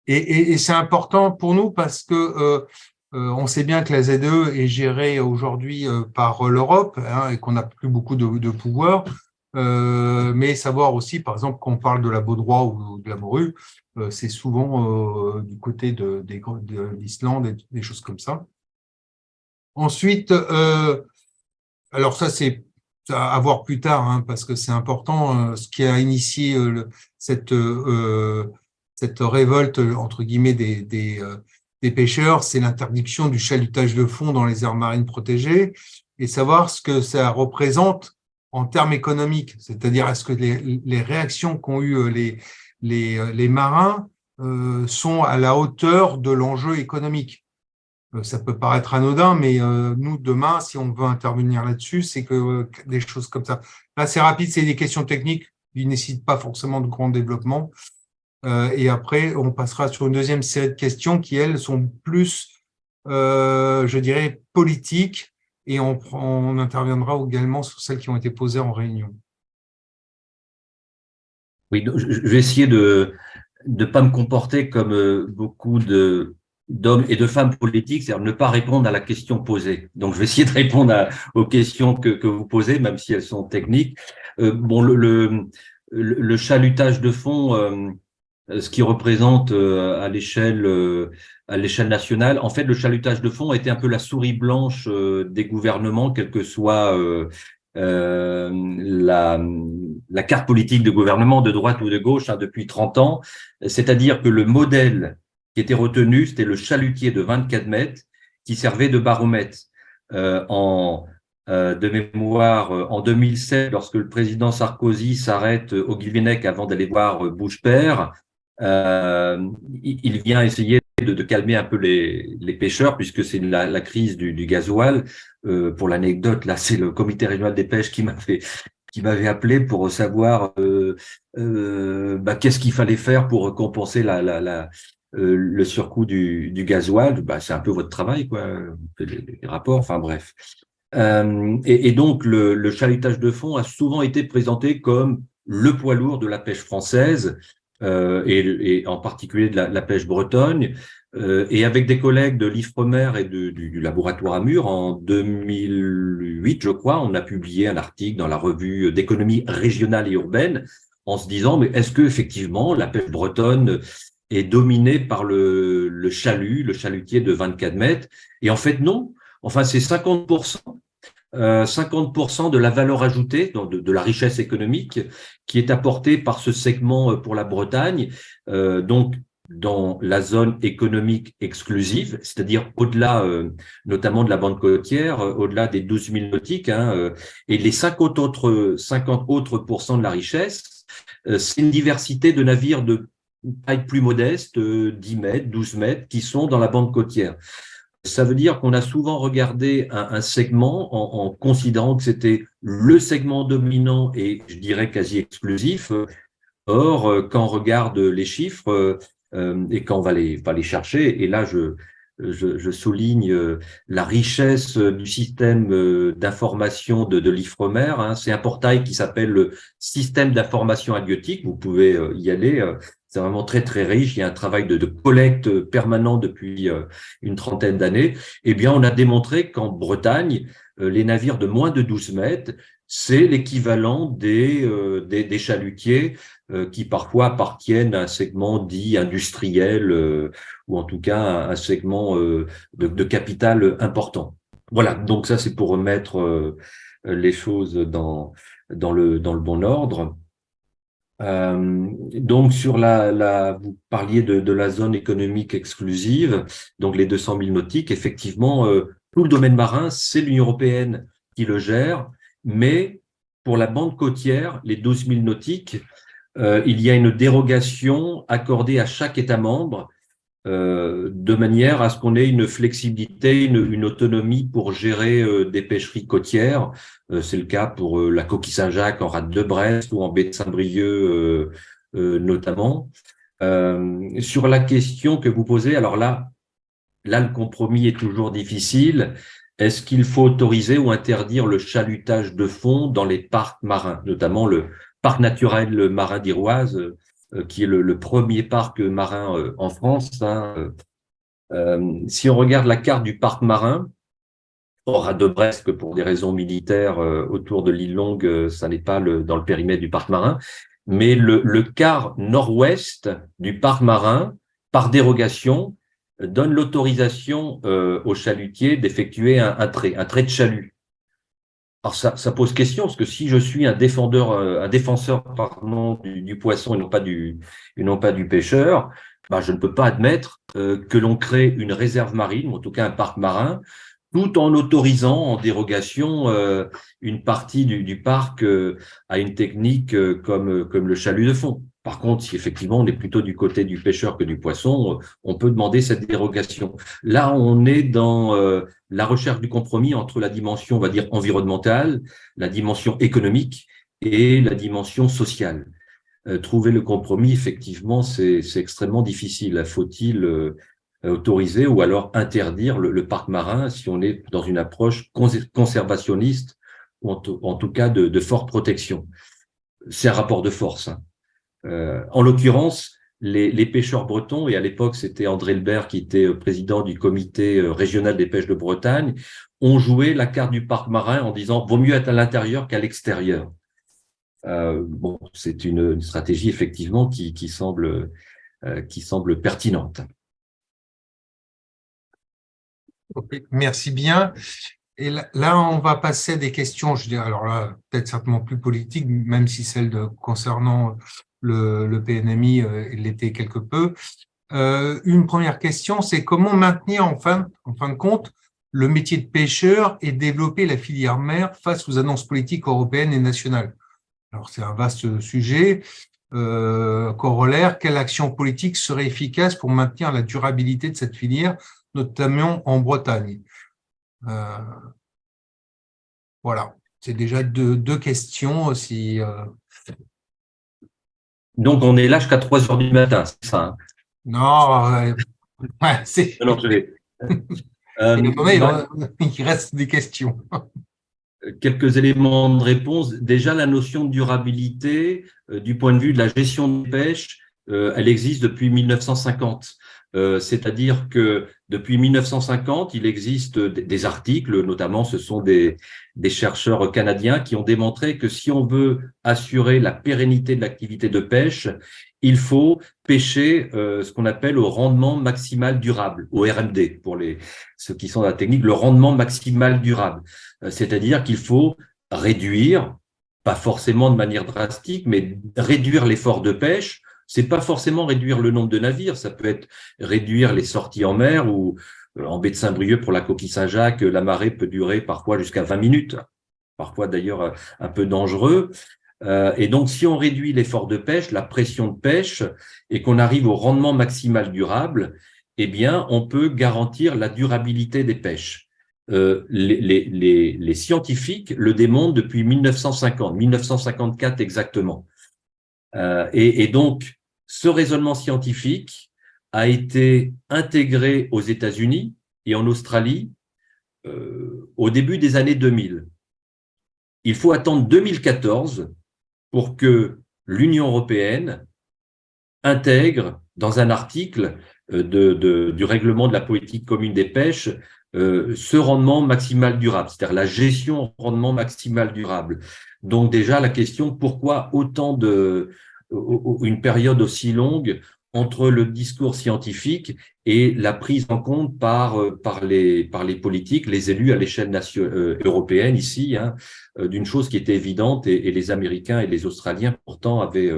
E: Et c'est important pour nous parce que on sait bien que la ZE est gérée aujourd'hui par l'Europe, hein, et qu'on n'a plus beaucoup de pouvoir. Mais savoir aussi, par exemple, quand on parle de la baudroie ou de la morue, c'est souvent du côté de l'Islande et des choses comme ça. Ensuite, alors ça c'est à voir plus tard, hein, parce que c'est important, ce qui a initié cette révolte entre guillemets des pêcheurs, c'est l'interdiction du chalutage de fond dans les aires marines protégées, et savoir ce que ça représente en termes économiques, c'est-à-dire est-ce que les réactions qu'ont eu les marins sont à la hauteur de l'enjeu économique. Ça peut paraître anodin, mais nous, demain, si on veut intervenir là-dessus, c'est que des choses comme ça. Là, c'est rapide, c'est des questions techniques qui ne nécessitent pas forcément de grand développement. Et après, on passera sur une deuxième série de questions qui, elles, sont plus, je dirais, politiques, et on interviendra également sur celles qui ont été posées en réunion.
D: Oui, je vais essayer de ne pas me comporter comme beaucoup d'hommes et de femmes politiques, c'est-à-dire ne pas répondre à la question posée. Donc, je vais essayer de répondre aux questions que vous posez, même si elles sont techniques. Bon, le chalutage de fond, ce qui représente à l'échelle nationale. En fait, le chalutage de fond était un peu la souris blanche des gouvernements, quelle que soit la carte politique de gouvernement, de droite ou de gauche, hein, depuis 30 ans. C'est-à-dire que le modèle qui était retenu, c'était le chalutier de 24 mètres qui servait de baromètre. De mémoire, en 2007, lorsque le président Sarkozy s'arrête au Guilvinec avant d'aller voir Bouche-Père, il vient essayer de calmer un peu les pêcheurs, puisque c'est la crise du gasoil. Pour l'anecdote, là, c'est le comité régional des pêches qui m'avait appelé pour savoir qu'est-ce qu'il fallait faire pour compenser le surcoût du gasoil. C'est un peu votre travail, quoi, les rapports, enfin bref. Et donc, le chalutage de fond a souvent été présenté comme le poids lourd de la pêche française et en particulier de la pêche bretonne. Et avec des collègues de l'IFREMER et du laboratoire Amur, en 2008, je crois, on a publié un article dans la revue d'économie régionale et urbaine en se disant, mais est-ce que effectivement la pêche bretonne est dominée par le chalut, le chalutier de 24 mètres? Et en fait, non. Enfin, c'est 50%. 50% de la valeur ajoutée, de la richesse économique qui est apportée par ce segment pour la Bretagne, donc dans la zone économique exclusive, c'est-à-dire au-delà notamment de la bande côtière, au-delà des 12 000 nautiques, et les 50 autres pourcents de la richesse, c'est une diversité de navires de taille plus modeste, 10 mètres, 12 mètres, qui sont dans la bande côtière. Ça veut dire qu'on a souvent regardé un segment en considérant que c'était le segment dominant et je dirais quasi exclusif. Or, quand on regarde les chiffres et quand on va les chercher, et là je souligne la richesse du système d'information de l'IFREMER. C'est un portail qui s'appelle le système d'information halieutique. Vous pouvez y aller. C'est vraiment très, très riche. Il y a un travail de collecte permanent depuis une trentaine d'années. Eh bien, on a démontré qu'en Bretagne, les navires de moins de 12 mètres, c'est l'équivalent des chalutiers qui parfois appartiennent à un segment dit industriel ou en tout cas un segment de capital important. Voilà, donc ça c'est pour remettre les choses dans le bon ordre. Donc sur vous parliez de la zone économique exclusive, donc les 200 000 nautiques, effectivement, tout le domaine marin, c'est l'Union européenne qui le gère, mais pour la bande côtière, les 12 000 nautiques, il y a une dérogation accordée à chaque État membre de manière à ce qu'on ait une flexibilité, une autonomie pour gérer des pêcheries côtières. C'est le cas pour la coquille Saint-Jacques en rade de Brest ou en baie de Saint-Brieuc notamment. Sur la question que vous posez, alors là, le compromis est toujours difficile. Est-ce qu'il faut autoriser ou interdire le chalutage de fond dans les parcs marins, notamment le parc naturel marin d'Iroise, qui est le premier parc marin en France. Si on regarde la carte du parc marin, hors de Brest, que pour des raisons militaires autour de l'île Longue, ça n'est pas dans le périmètre du parc marin, mais le quart nord-ouest du parc marin, par dérogation, donne l'autorisation aux chalutiers d'effectuer un trait de chalut. Alors ça pose question, parce que si je suis un défenseur du poisson et non pas du pêcheur, bah, je ne peux pas admettre que l'on crée une réserve marine, ou en tout cas un parc marin, tout en autorisant en dérogation une partie du parc à une technique comme le chalut de fond. Par contre, si effectivement on est plutôt du côté du pêcheur que du poisson, on peut demander cette dérogation. Là, on est dans la recherche du compromis entre la dimension, on va dire, environnementale, la dimension économique et la dimension sociale. Trouver le compromis, effectivement, c'est extrêmement difficile. Faut-il autoriser ou alors interdire le parc marin si on est dans une approche conservationniste ou en tout cas de forte protection? C'est un rapport de force. En l'occurrence, les pêcheurs bretons, et à l'époque c'était André Lebert qui était président du comité régional des pêches de Bretagne, ont joué la carte du parc marin en disant vaut mieux être à l'intérieur qu'à l'extérieur. Bon, c'est une stratégie effectivement qui semble pertinente.
E: Okay, merci bien. Et là, on va passer à des questions, je dirais, alors là, peut-être certainement plus politiques, même si celle concernant le PNMI l'était quelque peu. Une première question, c'est comment maintenir en fin de compte le métier de pêcheur et développer la filière mer face aux annonces politiques européennes et nationales? Alors, c'est un vaste sujet. Corollaire, quelle action politique serait efficace pour maintenir la durabilité de cette filière, notamment en Bretagne? Voilà, c'est déjà deux questions aussi.
D: Donc, on est là jusqu'à 3 heures du matin, c'est ça, hein?
E: Non, ouais, c'est.
D: Non, je vais.
E: Il reste des questions.
D: quelques éléments de réponse. Déjà, la notion de durabilité, du point de vue de la gestion de pêche, elle existe depuis 1950. C'est-à-dire que depuis 1950, il existe des articles, notamment ce sont des chercheurs canadiens qui ont démontré que si on veut assurer la pérennité de l'activité de pêche, il faut pêcher ce qu'on appelle au rendement maximal durable, au RMD, pour ceux qui sont dans la technique, le rendement maximal durable. C'est-à-dire qu'il faut réduire, pas forcément de manière drastique, mais réduire l'effort de pêche. C'est pas forcément réduire le nombre de navires, ça peut être réduire les sorties en mer ou en baie de Saint-Brieuc pour la coquille Saint-Jacques, la marée peut durer parfois jusqu'à 20 minutes, parfois d'ailleurs un peu dangereux. Et donc, si on réduit l'effort de pêche, la pression de pêche, et qu'on arrive au rendement maximal durable, eh bien, on peut garantir la durabilité des pêches. Les scientifiques le démontrent depuis 1954 exactement. Et donc, ce raisonnement scientifique a été intégré aux États-Unis et en Australie au début des années 2000. Il faut attendre 2014 pour que l'Union européenne intègre dans un article du règlement de la politique commune des pêches ce rendement maximal durable, c'est-à-dire la gestion rendement maximal durable. Donc déjà la question, pourquoi autant une période aussi longue entre le discours scientifique et la prise en compte par les politiques, les élus à l'échelle européenne ici, d'une chose qui était évidente, et les Américains et les Australiens pourtant avaient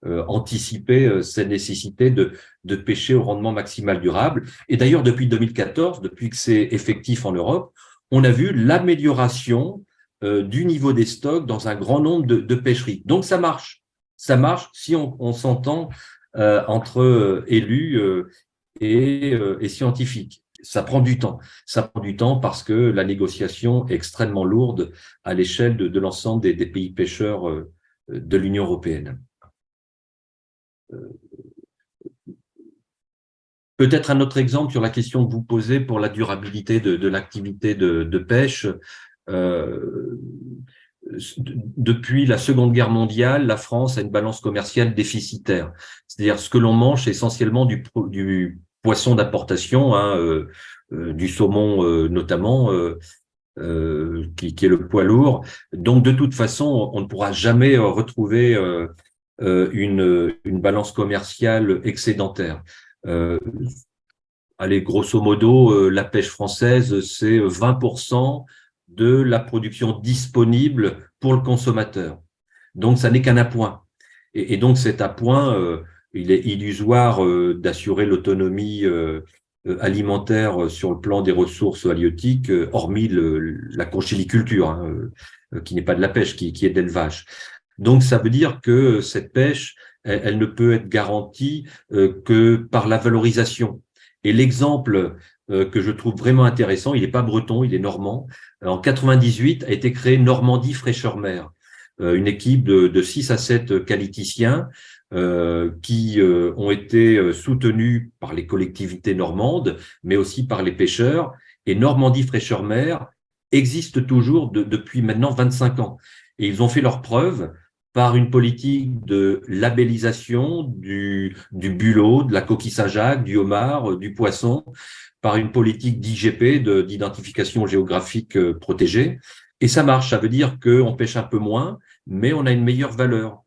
D: anticipé cette nécessité de pêcher au rendement maximal durable. Et d'ailleurs, depuis 2014, depuis que c'est effectif en Europe, on a vu l'amélioration du niveau des stocks dans un grand nombre de pêcheries. Donc ça marche. Ça marche si on s'entend entre élus et scientifiques. Ça prend du temps. Ça prend du temps parce que la négociation est extrêmement lourde à l'échelle de l'ensemble des pays pêcheurs de l'Union européenne. Peut-être un autre exemple sur la question que vous posez pour la durabilité de l'activité de pêche. Depuis la Seconde Guerre mondiale, la France a une balance commerciale déficitaire. C'est-à-dire ce que l'on mange, c'est essentiellement du poisson d'importation, du saumon notamment, qui est le poids lourd. Donc de toute façon, on ne pourra jamais retrouver une balance commerciale excédentaire. Allez, grosso modo, la pêche française, c'est 20% de la production disponible pour le consommateur. Donc, ça n'est qu'un appoint. Et donc, cet appoint, il est illusoire d'assurer l'autonomie alimentaire sur le plan des ressources halieutiques, hormis la conchyliculture, qui n'est pas de la pêche, qui est d'élevage. Donc, ça veut dire que cette pêche, elle ne peut être garantie que par la valorisation. Et l'exemple que je trouve vraiment intéressant, il n'est pas breton, il est normand. En 98 a été créé Normandie Fraîcheur Mer, une équipe de 6 à 7 qualiticiens qui ont été soutenus par les collectivités normandes, mais aussi par les pêcheurs. Et Normandie Fraîcheur Mer existe toujours depuis maintenant 25 ans. Et ils ont fait leurs preuves par une politique de labellisation du bulot, de la coquille Saint-Jacques, du homard, du poisson, par une politique d'IGP, d'identification géographique protégée. Et ça marche, ça veut dire qu'on pêche un peu moins, mais on a une meilleure valeur.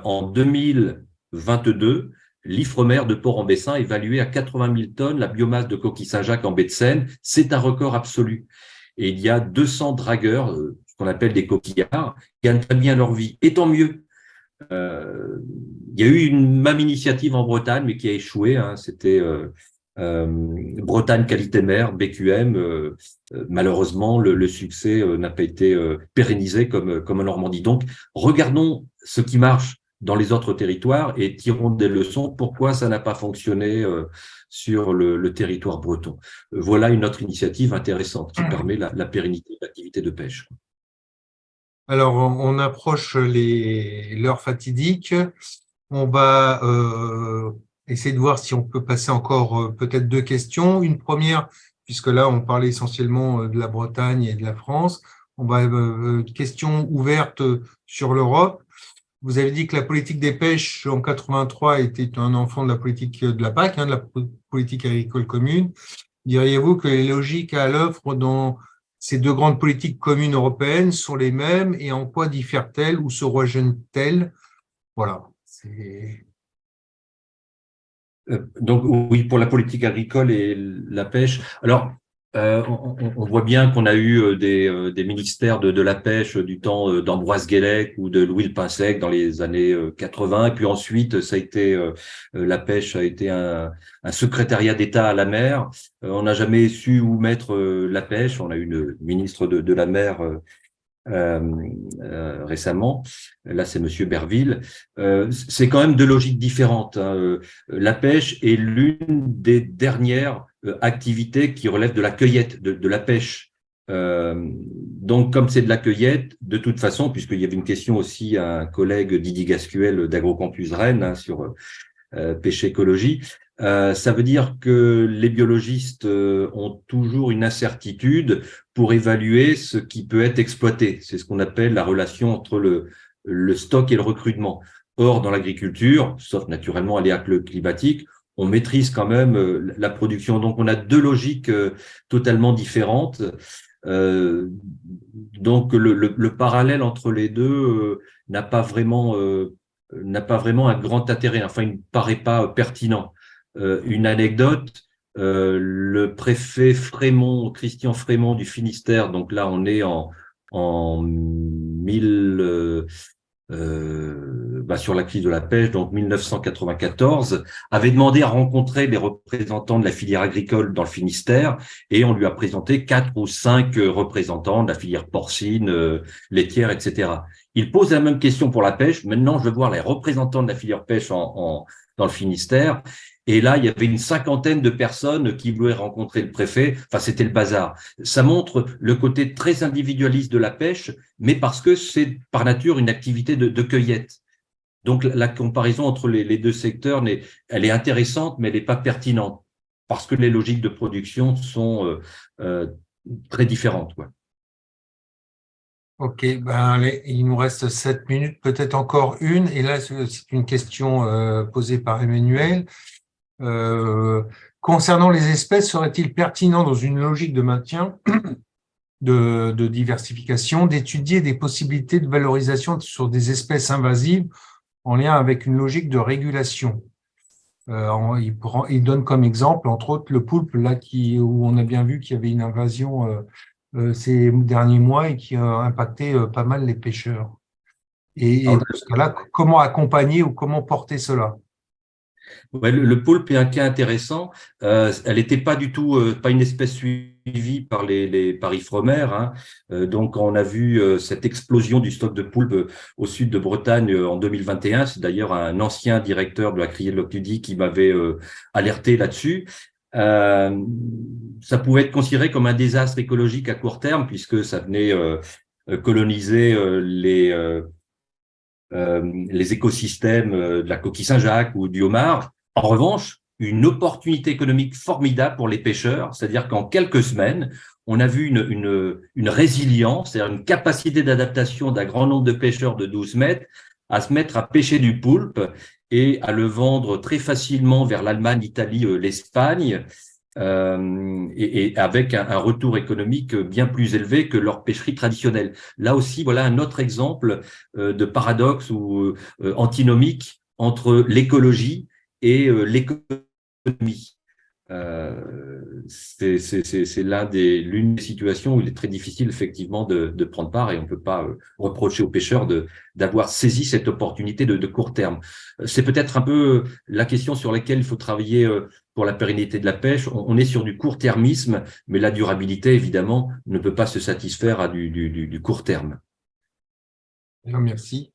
D: En 2022, l'Ifremer de Port-en-Bessin évaluait à 80 000 tonnes la biomasse de coquille Saint-Jacques en baie de Seine. C'est un record absolu. Et il y a 200 dragueurs, ce qu'on appelle des coquillards, qui gagnent très bien leur vie. Et tant mieux. Il y a eu une même initiative en Bretagne, mais qui a échoué. C'était Bretagne Qualité Mer, BQM. Malheureusement, le succès n'a pas été pérennisé comme en Normandie. Donc, regardons ce qui marche dans les autres territoires et tirons des leçons. Pourquoi ça n'a pas fonctionné sur le territoire breton? Voilà une autre initiative intéressante qui permet la pérennité de l'activité de pêche.
E: Alors, on approche l'heure fatidique. On va essayer de voir si on peut passer encore peut-être 2 questions. Une première, puisque là, on parlait essentiellement de la Bretagne et de la France. On va question ouverte sur l'Europe. Vous avez dit que la politique des pêches en 83 était un enfant de la politique de la PAC, de la politique agricole commune. Diriez-vous que les logiques à l'œuvre dans ces deux grandes politiques communes européennes sont les mêmes et en quoi diffèrent-elles ou se rejoignent-elles? Voilà.
D: Donc oui, pour la politique agricole et la pêche. Alors, on voit bien qu'on a eu des ministères de la pêche du temps d'Ambroise Guélec ou de Louis Le Pinsec dans les années 80. Et puis ensuite, ça a été la pêche a été un secrétariat d'État à la mer. On n'a jamais su où mettre la pêche. On a eu une ministre de la mer récemment. Là, c'est Monsieur Berville. C'est quand même deux logiques différentes, hein. La pêche est l'une des dernières activités qui relèvent de la cueillette, de la pêche. Donc, comme c'est de la cueillette, de toute façon, puisqu'il y avait une question aussi à un collègue Didier Gascuel d'AgroCampus Rennes, hein, sur pêche écologie, ça veut dire que les biologistes ont toujours une incertitude pour évaluer ce qui peut être exploité. C'est ce qu'on appelle la relation entre le stock et le recrutement. Or, dans l'agriculture, sauf naturellement aléas climatiques, on maîtrise quand même la production. Donc, on a deux logiques totalement différentes. Donc, le parallèle entre les deux n'a pas vraiment un grand intérêt. Enfin, il ne paraît pas pertinent. Une anecdote, le préfet Frémont, Christian Frémont du Finistère, donc là on est sur la crise de la pêche, donc 1994, avait demandé à rencontrer les représentants de la filière agricole dans le Finistère et on lui a présenté 4 ou 5 représentants de la filière porcine, laitière, etc. Il pose la même question pour la pêche. Maintenant, je veux voir les représentants de la filière pêche dans le Finistère. Et là, il y avait une 50aine de personnes qui voulaient rencontrer le préfet. Enfin, c'était le bazar. Ça montre le côté très individualiste de la pêche, mais parce que c'est par nature une activité de cueillette. Donc, la comparaison entre les deux secteurs, elle est intéressante, mais elle n'est pas pertinente, parce que les logiques de production sont très différentes, quoi.
E: Ok, allez, il nous reste 7 minutes, peut-être encore une. Et là, c'est une question posée par Emmanuel. Concernant les espèces, serait-il pertinent dans une logique de maintien, de diversification, d'étudier des possibilités de valorisation sur des espèces invasives en lien avec une logique de régulation? Il donne comme exemple, entre autres, le poulpe, là, où on a bien vu qu'il y avait une invasion ces derniers mois et qui a impacté pas mal les pêcheurs. Et dans ce cas-là, comment accompagner ou comment porter cela?
D: Ouais, le poulpe est un cas intéressant. Elle n'était pas du tout pas une espèce suivie par par Ifremer, hein. Donc on a vu cette explosion du stock de poulpe au sud de Bretagne en 2021. C'est d'ailleurs un ancien directeur de la criée de l'Octudie qui m'avait alerté là-dessus. Ça pouvait être considéré comme un désastre écologique à court terme puisque ça venait coloniser les écosystèmes de la coquille Saint-Jacques ou du homard. En revanche, une opportunité économique formidable pour les pêcheurs, c'est-à-dire qu'en quelques semaines, on a vu une résilience, c'est-à-dire une capacité d'adaptation d'un grand nombre de pêcheurs de 12 mètres à se mettre à pêcher du poulpe et à le vendre très facilement vers l'Allemagne, l'Italie, l'Espagne, et avec un retour économique bien plus élevé que leur pêcherie traditionnelle. Là aussi, voilà un autre exemple de paradoxe ou antinomique entre l'écologie et l'économie. C'est l'une des situations où il est très difficile effectivement de prendre part et on ne peut pas reprocher aux pêcheurs d'avoir saisi cette opportunité de court terme. C'est peut-être un peu la question sur laquelle il faut travailler pour la pérennité de la pêche. On est sur du court-termisme, mais la durabilité évidemment ne peut pas se satisfaire à du court terme.
E: Merci.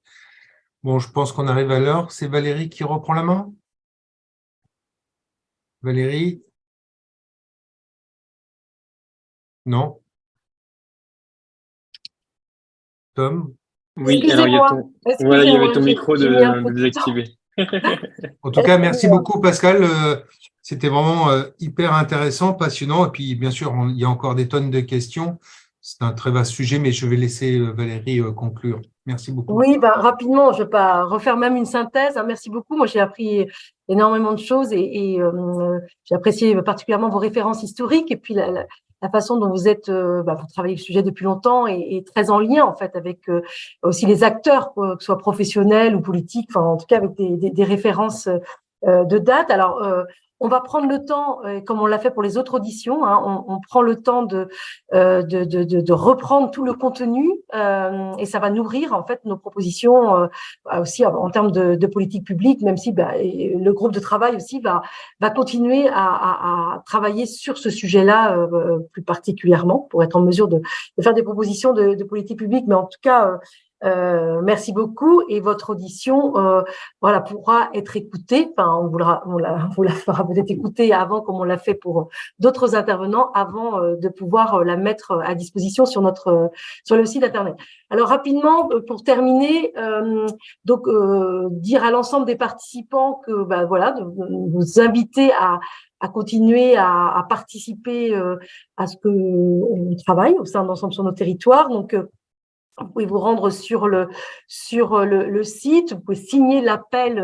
E: Bon, je pense qu'on arrive à l'heure. C'est Valérie qui reprend la main. Valérie? Non? Tom?
B: Oui, alors il y avait ton micro de désactiver.
E: En tout cas, merci beaucoup Pascal. C'était vraiment hyper intéressant, passionnant. Et puis, bien sûr, il y a encore des tonnes de questions. c'est un très vaste sujet, mais je vais laisser Valérie conclure. Merci beaucoup.
A: Oui, rapidement, je ne vais pas refaire même une synthèse. Merci beaucoup. Moi, j'ai appris énormément de choses et j'ai apprécié particulièrement vos références historiques et puis la façon dont vous êtes, vous travaillez le sujet depuis longtemps et très en lien en fait avec aussi les acteurs, que ce soit professionnels ou politiques, enfin en tout cas avec des références de date. Alors, on va prendre le temps, comme on l'a fait pour les autres auditions, hein, on prend le temps de reprendre tout le contenu et ça va nourrir en fait nos propositions aussi en termes de politique publique, même si le groupe de travail aussi va continuer à travailler sur ce sujet-là plus particulièrement pour être en mesure de faire des propositions de politique publique. Mais en tout cas, merci beaucoup et votre audition pourra être écoutée. Enfin, on vous la fera peut-être écouter avant, comme on l'a fait pour d'autres intervenants, avant de pouvoir la mettre à disposition sur le site internet. Alors rapidement, pour terminer, dire à l'ensemble des participants que de vous inviter à continuer à participer à ce que on travaille au sein d'Ensemble sur nos territoires. Donc vous pouvez vous rendre sur le site, vous pouvez signer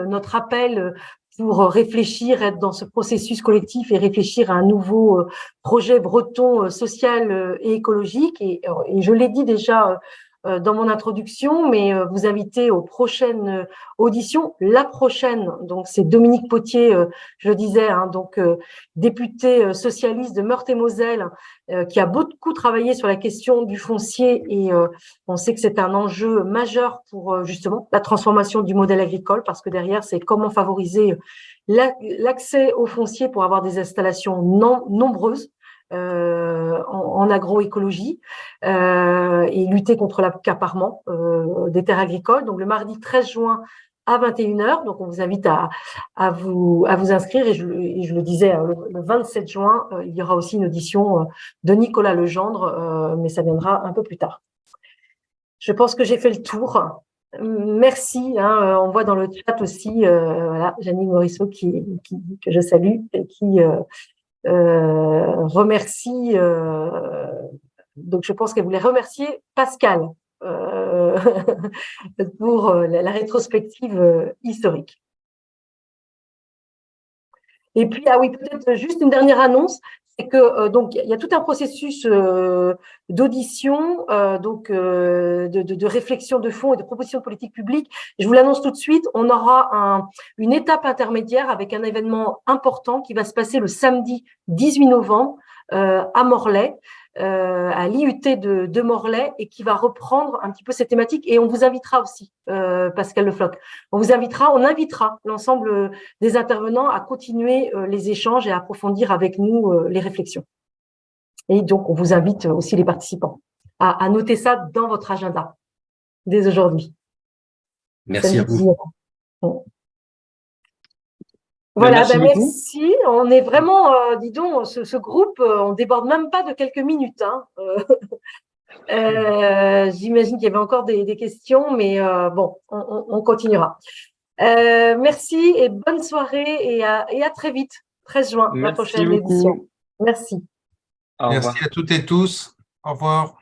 A: notre appel pour réfléchir, être dans ce processus collectif et réfléchir à un nouveau projet breton social et écologique. Et je l'ai dit déjà dans mon introduction, mais vous inviter aux prochaines auditions. La prochaine, donc c'est Dominique Potier, je le disais, député socialiste de Meurthe-et-Moselle, qui a beaucoup travaillé sur la question du foncier et on sait que c'est un enjeu majeur pour justement la transformation du modèle agricole, parce que derrière, c'est comment favoriser l'accès au foncier pour avoir des installations nombreuses en agroécologie et lutter contre l'accaparement des terres agricoles. Donc le mardi 13 juin à 21h, donc on vous invite à vous inscrire et je le disais, le 27 juin, il y aura aussi une audition de Nicolas Legendre, mais ça viendra un peu plus tard. Je pense que j'ai fait le tour. Merci. On voit dans le chat aussi, Janine Morisseau que je salue et qui remercie. Donc je pense qu'elle voulait remercier Pascal pour la rétrospective historique. Et puis, peut-être juste une dernière annonce, c'est que donc il y a tout un processus d'audition, de réflexion de fond et de proposition de politique publique. Je vous l'annonce tout de suite, on aura une étape intermédiaire avec un événement important qui va se passer le samedi 18 novembre à Morlaix, à l'IUT de Morlaix, et qui va reprendre un petit peu cette thématique. Et on vous invitera aussi, Pascal Le Floch, on invitera l'ensemble des intervenants à continuer les échanges et à approfondir avec nous les réflexions. Et donc, on vous invite aussi les participants à noter ça dans votre agenda dès aujourd'hui.
D: Merci à vous.
A: Voilà, merci. On est vraiment, dis donc, ce groupe, on déborde même pas de quelques minutes. J'imagine qu'il y avait encore des questions, mais bon, on continuera. Merci et bonne soirée et à très vite, 13 juin, la prochaine édition. Merci.
E: Merci à toutes et tous. Au revoir.